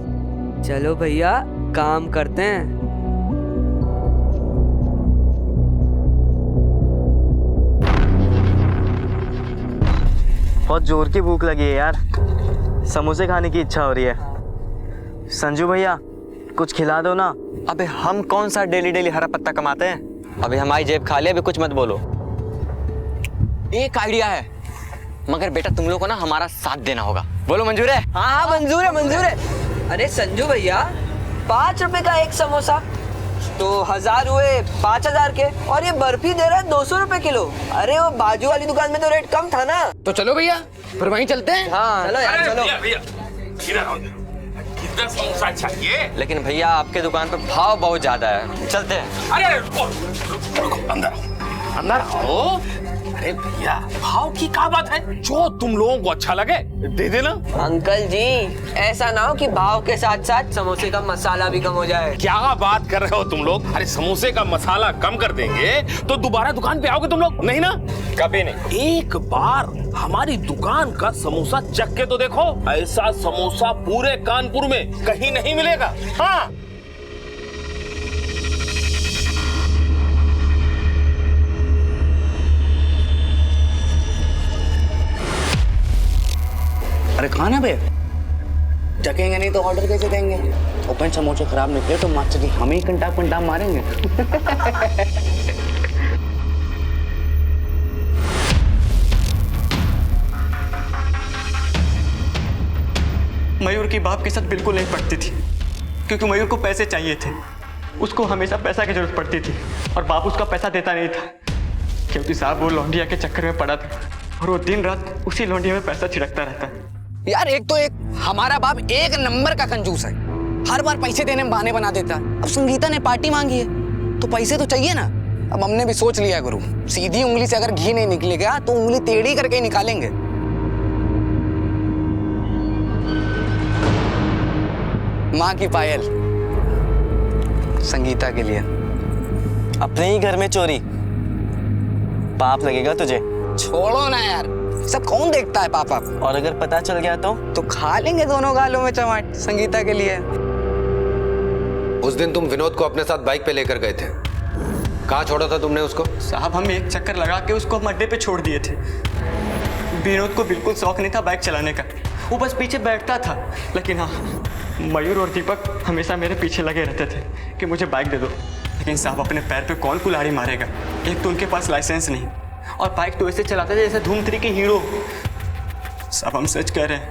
चलो भैया काम करते हैं। बहुत जोर की भूख लगी है यार, समोसे खाने की इच्छा हो रही है। संजू भैया कुछ खिला दो ना। अबे हम कौन सा डेली हरा पत्ता कमाते हैं? अभी हमारी जेब खाली, अभी कुछ मत बोलो। एक आइडिया है, मगर बेटा तुम लोग को ना हमारा साथ देना होगा। बोलो मंजूर है? हाँ मंजूर है। अरे संजू भैया 5 रुपए का एक समोसा तो 1000 हुए 5000 के, और ये बर्फी दे रहा है 200 रुपए किलो। अरे वो बाजू वाली दुकान में तो रेट कम था ना। तो चलो भैया फिर वहीं चलते हैं। हाँ चलो यार चलो। कितना समोसा चाहिए? लेकिन भैया आपके दुकान पे भाव बहुत ज्यादा है, चलते हैं। अरे रुको, अंदर आओ। अरे भैया भाव की क्या बात है, जो तुम लोगों को अच्छा लगे दे देना। अंकल जी ऐसा ना हो कि भाव के साथ साथ समोसे का मसाला भी कम हो जाए। क्या बात कर रहे हो तुम लोग? अरे समोसे का मसाला कम कर देंगे तो दोबारा दुकान पे आओगे तुम लोग? नहीं ना, कभी नहीं। एक बार हमारी दुकान का समोसा चख के तो देखो, ऐसा समोसा पूरे कानपुर में कहीं नहीं मिलेगा। हाँ अरे खाना बे जकेंगे नहीं तो ऑर्डर कैसे देंगे? ओपन समोसे खराब निकले तो मास्टर जी हम ही कंटा मारेंगे। मयूर की बाप के साथ बिल्कुल नहीं पड़ती थी, क्योंकि मयूर को पैसे चाहिए थे। उसको हमेशा पैसा की जरूरत पड़ती थी और बाप उसका पैसा देता नहीं था, क्योंकि साहब वो लौंडिया के चक्कर में पड़ा था और वो दिन रात उसी लौंडिया में पैसा छिड़कता रहता। यार एक तो एक हमारा बाप एक नंबर का कंजूस है, हर बार पैसे देने में बहाने बना देता। अब संगीता ने पार्टी मांगी है तो पैसे तो चाहिए ना। अब हमने भी सोच लिया गुरु, सीधी उंगली से अगर घी नहीं निकलेगा तो उंगली टेढ़ी करके ही निकालेंगे। माँ की पायल संगीता के लिए। अपने ही घर में चोरी, पाप लगेगा तुझे। छोड़ो ना यार, सब कौन देखता है पापा। और अगर पता चल गया तो खा लेंगे दोनों गालों में चमाट संगीता के लिए। उस दिन तुम विनोद को अपने साथ बाइक पे लेकर गए थे, कहाँ छोड़ा था तुमने उसको? साहब हम एक चक्कर लगा के उसको अड्डे पे छोड़ दिए थे। विनोद को बिल्कुल शौक नहीं था बाइक चलाने का, वो बस पीछे बैठता था। लेकिन हाँ, मयूर और दीपक हमेशा मेरे पीछे लगे रहते थे कि मुझे बाइक दे दो। लेकिन साहब अपने पैर पे कौन कुल्हाड़ी मारेगा? एक तो उनके पास लाइसेंस नहीं और बाइक तो ऐसे चलाते थे जैसे धूम 3 के हीरो। साहब हम सच कह रहे हैं,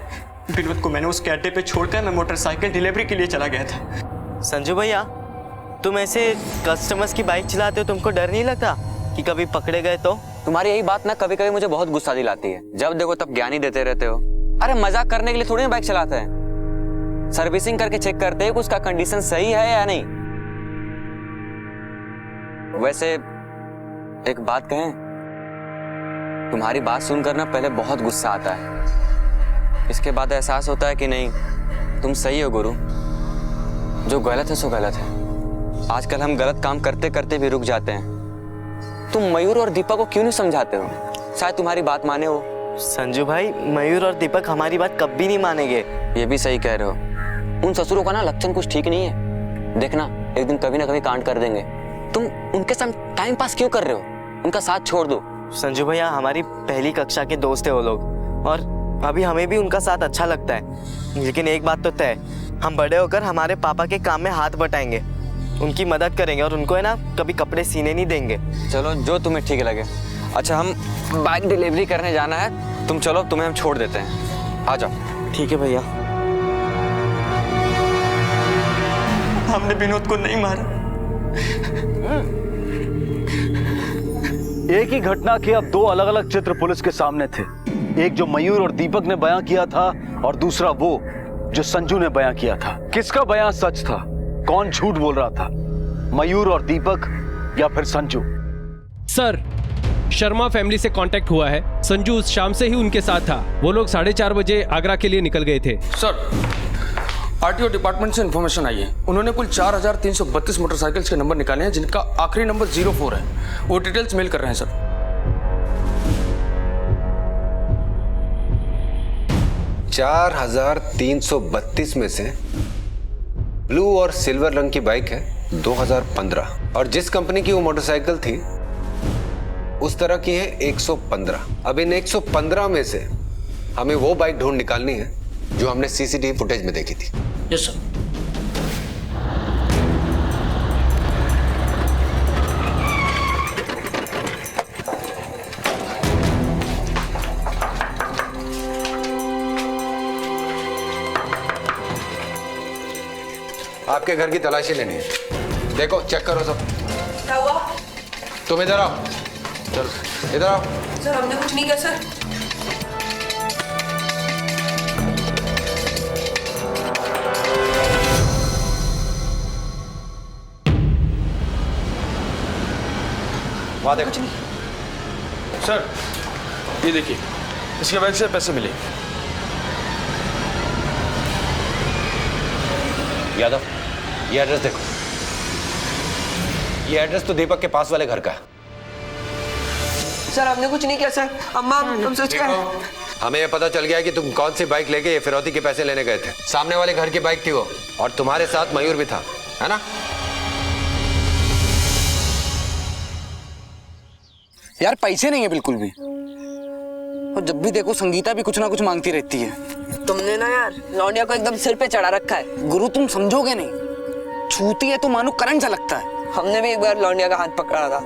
विनोद को मैंने उसके अड्डे पे छोड़कर मैं मोटरसाइकिल डिलीवरी के लिए चला गया था। संजू भैया तुम ऐसे कस्टमर्स की बाइक चलाते हो, तुमको डर नहीं लगता कि कभी पकड़े गए तो? तुम्हारी यही बात ना कभी कभी मुझे बहुत गुस्सा दिलाती है। जब देखो तब ज्ञानी देते रहते हो। अरे मजाक करने के लिए थोड़ी ना बाइक चलाते हैं, सर्विसिंग करके चेक करते हैं कि उसका कंडीशन सही है या नहीं। वैसे एक बात कहें, तुम्हारी बात सुनकर ना पहले बहुत गुस्सा आता है, इसके बाद एहसास होता है कि नहीं तुम सही हो गुरु, जो गलत है सो गलत है। आजकल हम गलत काम करते करते भी रुक जाते हैं। तुम मयूर और दीपक को क्यों नहीं समझाते हो? शायद तुम्हारी बात माने हो। संजू भाई मयूर और दीपक हमारी बात कभी नहीं मानेंगे। ये भी सही कह रहे हो। उन ससुरों का ना लक्षण कुछ ठीक नहीं है, देखना एक दिन कभी ना कभी कांड कर देंगे। तुम उनके साथ टाइम पास क्यों कर रहे हो? उनका साथ छोड़ दो। संजू भैया हमारी पहली कक्षा के दोस्त है वो लोग, और अभी हमें भी उनका साथ अच्छा लगता है। लेकिन एक बात तो तय, हम बड़े होकर हमारे पापा के काम में हाथ बटाएंगे, उनकी मदद करेंगे और उनको है ना कभी कपड़े सीने नहीं देंगे। चलो जो तुम्हें ठीक लगे। अच्छा हम बाइक डिलीवरी करने जाना है, तुम चलो, तुम्हें हम छोड़ देते हैं, आ जाओ। ठीक है भैया। हमने विनोद को नहीं मारा। एक ही घटना के अब 2 अलग अलग चित्र पुलिस के सामने थे। एक जो मयूर और दीपक ने बयां किया था और दूसरा वो जो संजू ने बयां किया था। किसका बयां सच था? कौन झूठ बोल रहा था? मयूर और दीपक या फिर संजू? सर शर्मा फैमिली से कांटेक्ट हुआ है, संजू उस शाम से ही उनके साथ था। वो लोग 4:30 बजे आगरा के लिए निकल गए थे। सर आरटीओ डिपार्टमेंट से इन्फॉर्मेशन आई है, उन्होंने कुल 4332 मोटरसाइकिल्स के नंबर निकाले हैं जिनका आखिरी नंबर 04 है। वो डिटेल्स मेल कर रहे हैं सर। 4332 में से ब्लू और सिल्वर रंग की बाइक है 2015, और जिस कंपनी की वो मोटरसाइकिल थी उस तरह की है 115। अब इन 115 में से हमें वो बाइक ढूंढ निकालनी है जो हमने सीसीटीवी फुटेज में देखी थी। Yes sir. आपके घर की तलाशी लेनी है, देखो चेक करो सब। क्या हुआ? तुम इधर आओ, चलो इधर आओ। सर हमने कुछ नहीं किया सर। वहां देखो। सर ये देखिए, इसके बैंक से पैसे मिले। यादव, ये एड्रेस देखो। ये एड्रेस तो दीपक के पास वाले घर का है। सर हमने कुछ नहीं किया सर, अम्मा हम सोच के हमें ये पता चल गया कि तुम कौन सी बाइक लेके ये फिरौती के पैसे लेने गए थे। सामने वाले घर की बाइक थी वो, और तुम्हारे साथ मयूर भी था, है ना? यार पैसे नहीं है बिल्कुल भी, और जब भी देखो संगीता भी कुछ ना कुछ मांगती रहती है। तुमने ना यार लौंडिया को एकदम सिर पे चढ़ा रखा है। गुरु तुम समझोगे नहीं, छूती है तो मानो करंट सा लगता है। हमने भी एक बार लौंडिया का हाथ पकड़ा था,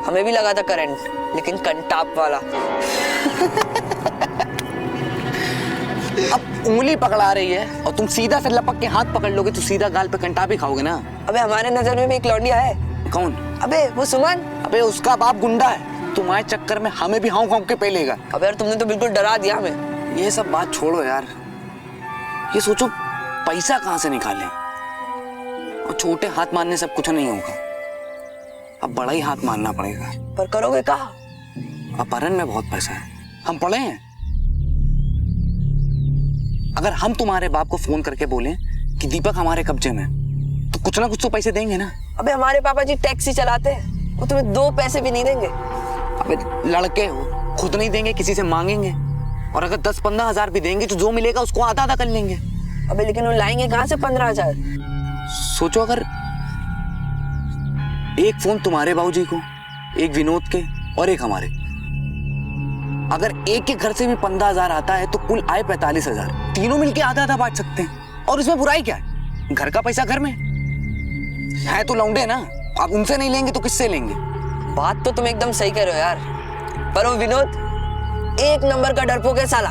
हमें भी लगा था करंट, लेकिन कंटाप वाला। अब उंगली पकड़ा रही है और तुम सीधा से लपक के हाथ पकड़ लोगे तो सीधा गाल पे कंटाप ही खाओगे ना। अबे हमारे नजर में भी एक लौंडिया है। कौन? अबे वो सुमन। अबे उसका बाप गुंडा है, तुम्हारे चक्कर में हमें भी हाउ के पेलेगा। अबे यार तुमने तो बिल्कुल डरा दिया हमें। ये सब बात छोड़ो यार, ये सोचो पैसा कहाँ से निकालें, और छोटे हाथ मारने से कुछ नहीं होगा, अब बड़ा ही हाथ मारना पड़ेगा। पर करोगे कहाँ? अपहरण में बहुत पैसा है, हम पढ़े हैं। अगर हम तुम्हारे बाप को फोन करके बोलें कि दीपक हमारे कब्जे में, तो कुछ ना कुछ तो पैसे देंगे ना। अबे हमारे पापा जी टैक्सी चलाते हैं, वो तुम्हें 2 पैसे भी नहीं देंगे। अबे लड़के हो, खुद नहीं देंगे, किसी से मांगेंगे, और अगर 10-15 हजार भी देंगे तो जो मिलेगा उसको आधा आधा कर लेंगे। अबे लेकिन वो लाएंगे कहाँ से 15 हजार? सोचो अगर एक फोन तुम्हारे बाबूजी को, एक विनोद के और एक हमारे, अगर एक के घर से भी 15,000 आता है तो कुल आए 45,000। तीनों मिलके आधा आधा बांट सकते हैं, और इसमें बुराई क्या है? घर का पैसा घर में है तो लौंडे ना, आप उनसे नहीं लेंगे तो किससे लेंगे? बात तो तुम एकदम सही कह रहे हो यार, पर वो विनोद एक नंबर का डरपोक है साला,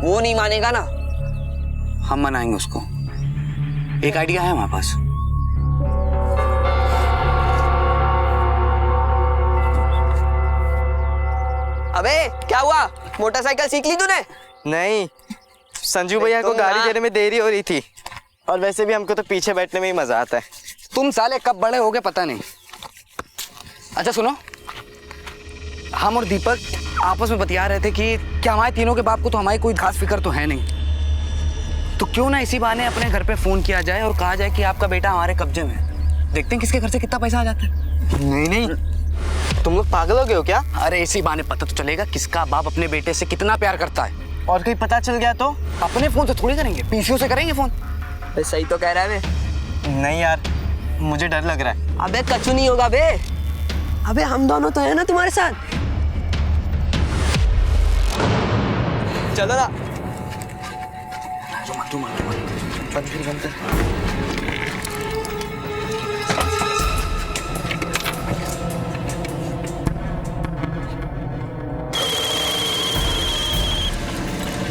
वो नहीं मानेगा ना। हम मनाएंगे उसको, एक आइडिया है हमारे पास। अबे क्या हुआ, मोटरसाइकिल सीख ली तूने? नहीं, संजू भैया को गाड़ी देने में देरी हो रही थी, और वैसे भी हमको तो पीछे बैठने में ही मजा आता है। तुम साले कब बड़े होगे पता नहीं। अच्छा सुनो, हम और दीपक आपस में बतिया रहे थे कि क्या हमारे तीनों के बाप को तो हमारी कोई खास फिक्र तो है नहीं, तो क्यों ना इसी बहाने अपने घर पे फोन किया जाए और कहा जाए कि आपका बेटा हमारे कब्जे में है। देखते हैं किसके घर से कितना पैसा आ जाता है। नहीं, तुम लोग पागल हो गए हो क्या? अरे इसी बहाने पता तो चलेगा किसका बाप अपने बेटे से कितना प्यार करता है। और कहीं पता चल गया तो? अपने फोन से थोड़ी करेंगे, पीसीओ से करेंगे फोन। सही तो कह रहा है बे। नहीं यार, मुझे डर लग रहा है। अबे कछु नहीं होगा बे, अबे हम दोनों तो है ना तुम्हारे साथ। चलो ना। बंद कर।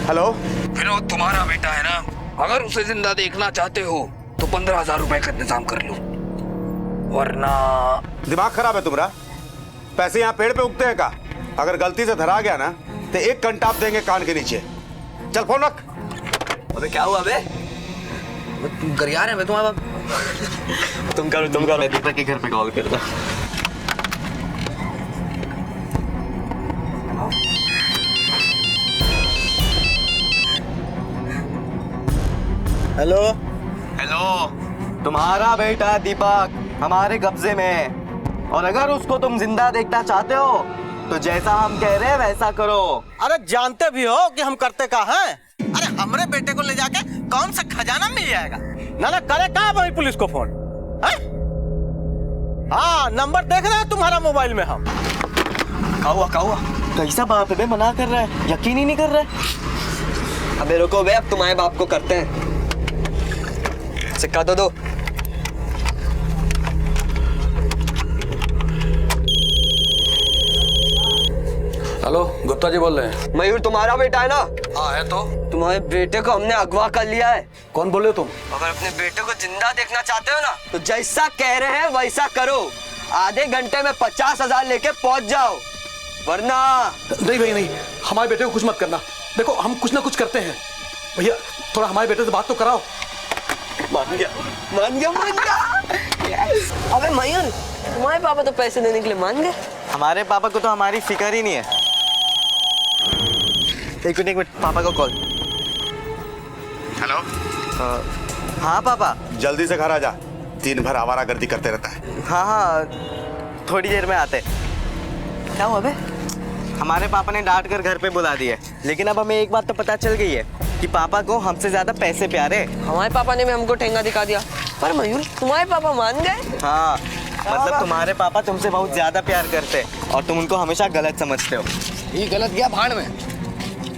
हेलो विनोद, तुम्हारा बेटा है ना, अगर उसे जिंदा देखना चाहते हो तो 15,000 रुपए का इंतजाम कर लो, वरना। दिमाग खराब है तुम्हारा? पैसे यहाँ पेड़ पे उगते हैं का? अगर गलती से धरा गया ना तो एक कंटाप देंगे कान के नीचे। चल फोन रख। अबे क्या हुआ बे? गरिया रहे हैं तुम्हारा बाप। तुम करो, मैं दीपक के घर पे कॉल करता। हेलो हेलो, तुम्हारा बेटा दीपक हमारे कब्जे में है, और अगर उसको तुम जिंदा देखना चाहते हो तो जैसा हम कह रहे हैं वैसा करो। अरे जानते भी हो कि हम करते क्या हैं? अरे हमारे बेटे को ले जाके कौन सा खजाना मिल जाएगा? ना करे कहाँ वही पुलिस को फोन? हाँ, नंबर देख रहे हैं तुम्हारा मोबाइल में हम। क्या हुआ? कैसा बाप है बे, मना कर रहा है, यकीन ही नहीं कर रहा है। अबे रुको बे, अब तुम्हारे बाप को करते हैं। सिक्का दो। हेलो, गुप्ता जी बोल रहे हैं। मयूर तुम्हारा बेटा है ना? हाँ है तो। तुम्हारे बेटे को हमने अगवा कर लिया है। कौन बोल रहे हो तुम? अगर अपने बेटे को जिंदा देखना चाहते हो ना तो जैसा कह रहे हैं वैसा करो, आधे घंटे में 50,000 लेके पहुंच जाओ, वरना। नहीं भाई नहीं, हमारे बेटे को कुछ मत करना। देखो हम कुछ ना कुछ करते हैं भैया, थोड़ा हमारे बेटे से बात तो कराओ। मान गया। अबे मयूर, तुम्हारे पापा तो पैसे देने के लिए मान गए। हमारे पापा को तो हमारी फिक्र ही नहीं है। एक मिनट पापा को कॉल। हेलो। हाँ पापा। जल्दी से घर आ जा, दिन भर आवारागर्दी करते रहता है। हाँ हाँ, थोड़ी देर में आते। क्या हुआ बे? हमारे पापा ने डांट कर घर पे बुला दिया, लेकिन अब हमें एक बात तो पता चल गई है कि पापा को हमसे ज्यादा पैसे प्यारे। हमारे पापा ने भी हमको ठेंगा दिखा दिया। पर मयूर, तुम्हारे पापा मान गए? हाँ, मतलब तुम्हारे पापा तुमसे बहुत ज्यादा प्यार करते और तुम उनको हमेशा गलत समझते हो। ये गलत गया भाड़ में।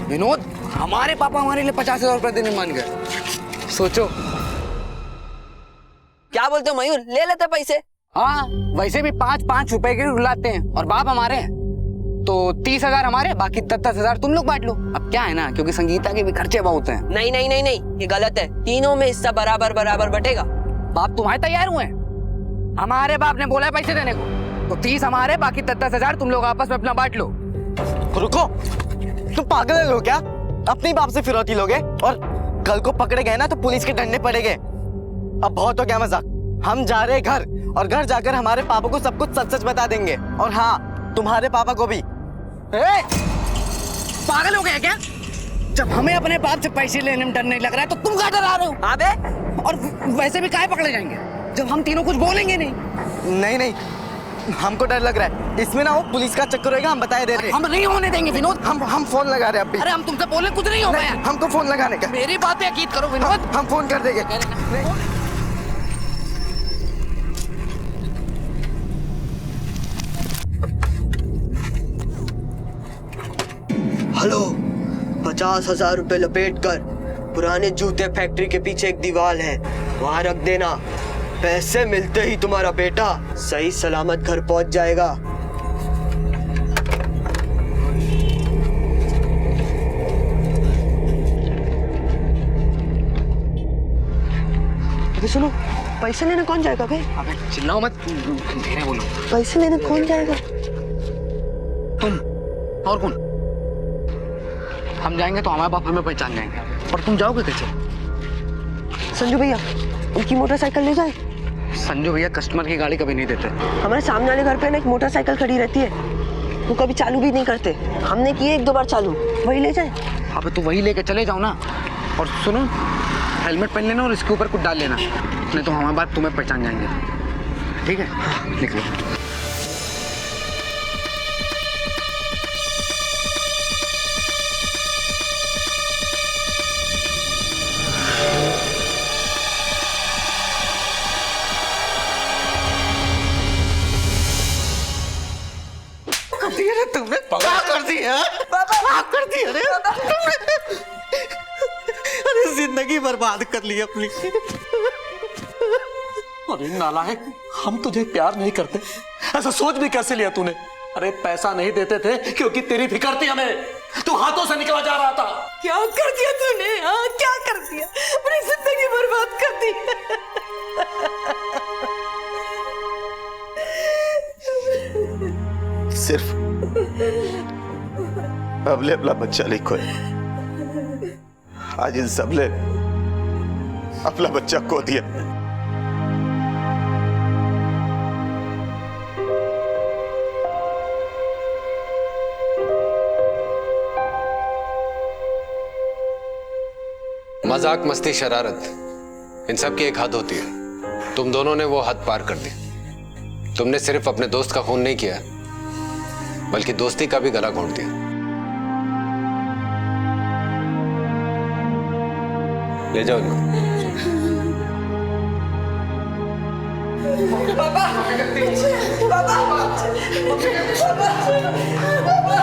विनोद, हमारे पापा हमारे लिए 50,000 रुपए देने मान गए। सोचो। क्या बोलते हो मयूर, ले लेते पैसे? हाँ, वैसे भी 5-5 रुपए के रुलाते हैं और बाप हमारे हैं तो 30,000 हमारे, बाकी 10,000 तुम लोग बांट लो। अब क्या है ना, क्योंकि संगीता के भी खर्चे बहुत हैं। नहीं नहीं नहीं नहीं, ये गलत है। तीनों में हिस्सा बराबर बराबर बटेगा। बाप तुम्हारे तैयार हुए हैं? हमारे बाप ने बोला है पैसे देने को, तो 30 हमारे, बाकी 10,000 तुम लोग आपस में अपना बांट लो। रुको, तुम पागल हो क्या? अपने बाप से फिरौती लोगे और कल को पकड़े गए ना तो पुलिस के डंडे पड़ेंगे। अब बहुत हो गया मजाक। हम जा रहे घर और घर जाकर हमारे पापा को सब कुछ सच सच बता देंगे। और हाँ, तुम्हारे पापा को भी। पागल हो गया क्या? जब हमें अपने बाप से पैसे लेने में डर नहीं लग रहा है तो तुम क्या डरा रहे हो? अबे, और वैसे भी काहे पकड़े जाएंगे जब हम तीनों कुछ बोलेंगे नहीं? नहीं नहीं, हमको डर लग रहा है। इसमें ना वो पुलिस का चक्कर होगा, हम बताए दे रहे। हम नहीं होने देंगे विनोद। हम फोन लगा रहे हैं अभी। अरे हम तुमसे बोले कुछ नहीं होगा यार। हमको फोन लगाने का। मेरी बातें यकीन करो विनोद। हम फोन कर देंगे। हेलो, 50,000 रुपए लपेट कर पुराने जूते फैक्ट्री के पीछे एक दीवार है, वहां रख देना। पैसे मिलते ही तुम्हारा बेटा सही सलामत घर पहुंच जाएगा। अबे सुनो, पैसे लेने कौन जाएगा बे? अबे चिल्लाओ मत, धीरे बोलो। पैसे लेने कौन जाएगा? तुम और कौन? हम जाएंगे तो हमारे बाप हमें पहचान जाएंगे, और तुम जाओगे कैसे? संजू भैया, उनकी मोटरसाइकिल ले जाए। संजू भैया कस्टमर की गाड़ी कभी नहीं देते। हमारे सामने वाले घर पे ना एक मोटरसाइकिल खड़ी रहती है, वो कभी चालू भी नहीं करते। हमने किए 1-2 बार चालू, वही ले जाए। अबे तो वही लेके चले जाओ ना। और सुनो, हेलमेट पहन लेना और इसके ऊपर कुछ डाल लेना, नहीं तो हमारे बाप तुम्हें पहचान जाएंगे। ठीक है, लिख लो। तुमने पकड़ा कर दी है? कर दी अरे अरे जिंदगी बर्बाद कर ली अपनी। अरे नालायक, हम तुझे प्यार नहीं करते, ऐसा सोच भी कैसे लिया तूने? अरे पैसा नहीं देते थे क्योंकि तेरी फिक्र थी हमें, तू हाथों से निकला जा रहा था। क्या कर दिया तूने? हाँ, क्या कर दिया? अपनी जिंदगी बर्बाद कर दी। सिर्फ अबले अपना बच्चा नहीं खोया, आज इन सबले अपना बच्चा खो दिया। मजाक, मस्ती, शरारत, इन सब की एक हद होती है। तुम दोनों ने वो हद पार कर दी। तुमने सिर्फ अपने दोस्त का खून नहीं किया, बल्कि दोस्ती का भी गला घोंट दिया। ले जाओ इनको। पापा, पापा, पापा।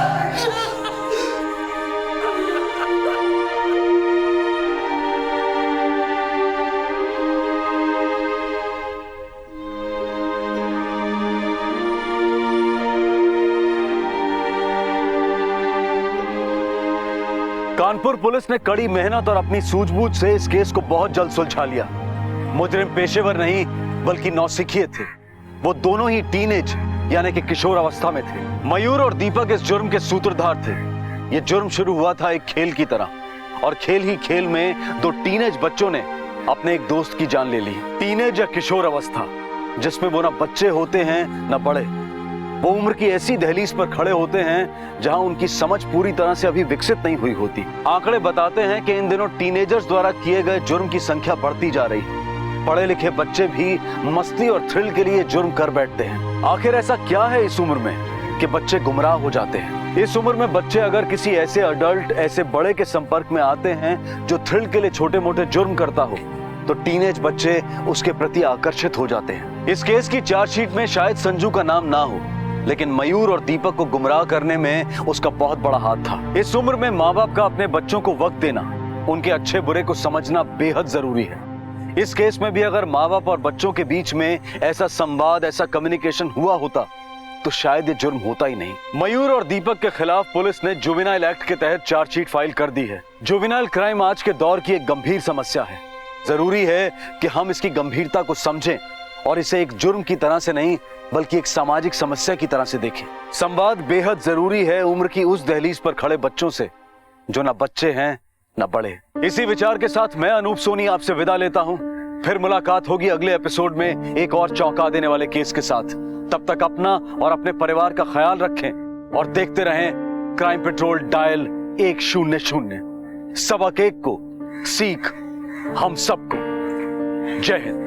कानपुर पुलिस ने कड़ी मेहनत और अपनी सूझबूझ से इस केस को बहुत जल्द सुलझा लिया। मुजरिम पेशेवर नहीं बल्कि नौसिखिए थे। वो दोनों ही टीनेज यानी कि किशोर अवस्था में थे। मयूर और दीपक इस जुर्म के सूत्रधार थे। ये जुर्म शुरू हुआ था एक खेल की तरह, और खेल ही खेल में 2 टीनेज बच्चों ने अपने एक दोस्त की जान ले ली। टीनेज या किशोर अवस्था, जिसमें वो ना बच्चे होते हैं ना बड़े, वो उम्र की ऐसी दहलीज पर खड़े होते हैं जहां उनकी समझ पूरी तरह से अभी विकसित नहीं हुई होती। आंकड़े बताते हैं कि इन दिनों टीनेजर्स द्वारा किए गए जुर्म की संख्या बढ़ती जा रही है। पढ़े लिखे बच्चे भी मस्ती और थ्रिल के लिए जुर्म कर बैठते हैं। आखिर ऐसा क्या है इस उम्र में कि बच्चे गुमराह हो जाते हैं? इस उम्र में बच्चे अगर किसी ऐसे अडल्ट, ऐसे बड़े के संपर्क में आते हैं जो थ्रिल के लिए छोटे मोटे जुर्म करता हो, तो टीनेज बच्चे उसके प्रति आकर्षित हो जाते हैं। इस केस की चार्जशीट में शायद संजू का नाम ना हो, लेकिन मयूर और दीपक को गुमराह करने में उसका बहुत बड़ा हाथ था। इस उम्र में माँ बाप का अपने बच्चों को वक्त देना, उनके अच्छे बुरे को समझना बेहद जरूरी है। इस केस में भी अगर माँ बाप और बच्चों के बीच में ऐसा संवाद, ऐसा कम्युनिकेशन हुआ होता तो शायद ये जुर्म होता ही नहीं। मयूर और दीपक के खिलाफ पुलिस ने जुवेनाइल एक्ट के तहत चार्जशीट फाइल कर दी है। जुवेनाइल क्राइम आज के दौर की एक गंभीर समस्या है। जरूरी है कि हम इसकी गंभीरता को समझें और इसे एक जुर्म की तरह से नहीं बल्कि एक सामाजिक समस्या की तरह से देखें। संवाद बेहद जरूरी है उम्र की उस दहलीज पर खड़े बच्चों से जो ना बच्चे हैं ना बड़े। इसी विचार के साथ मैं अनूप सोनी आपसे विदा लेता हूं। फिर मुलाकात होगी अगले एपिसोड में एक और चौंका देने वाले केस के साथ। तब तक अपना और अपने परिवार का ख्याल रखें और देखते रहें क्राइम पेट्रोल डायल 100। सबक एक को, सीख हम सबको। जय हिंद।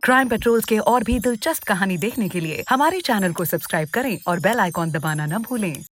क्राइम पेट्रोल के और भी दिलचस्प कहानी देखने के लिए हमारे चैनल को सब्सक्राइब करें और बेल आइकॉन दबाना न भूलें।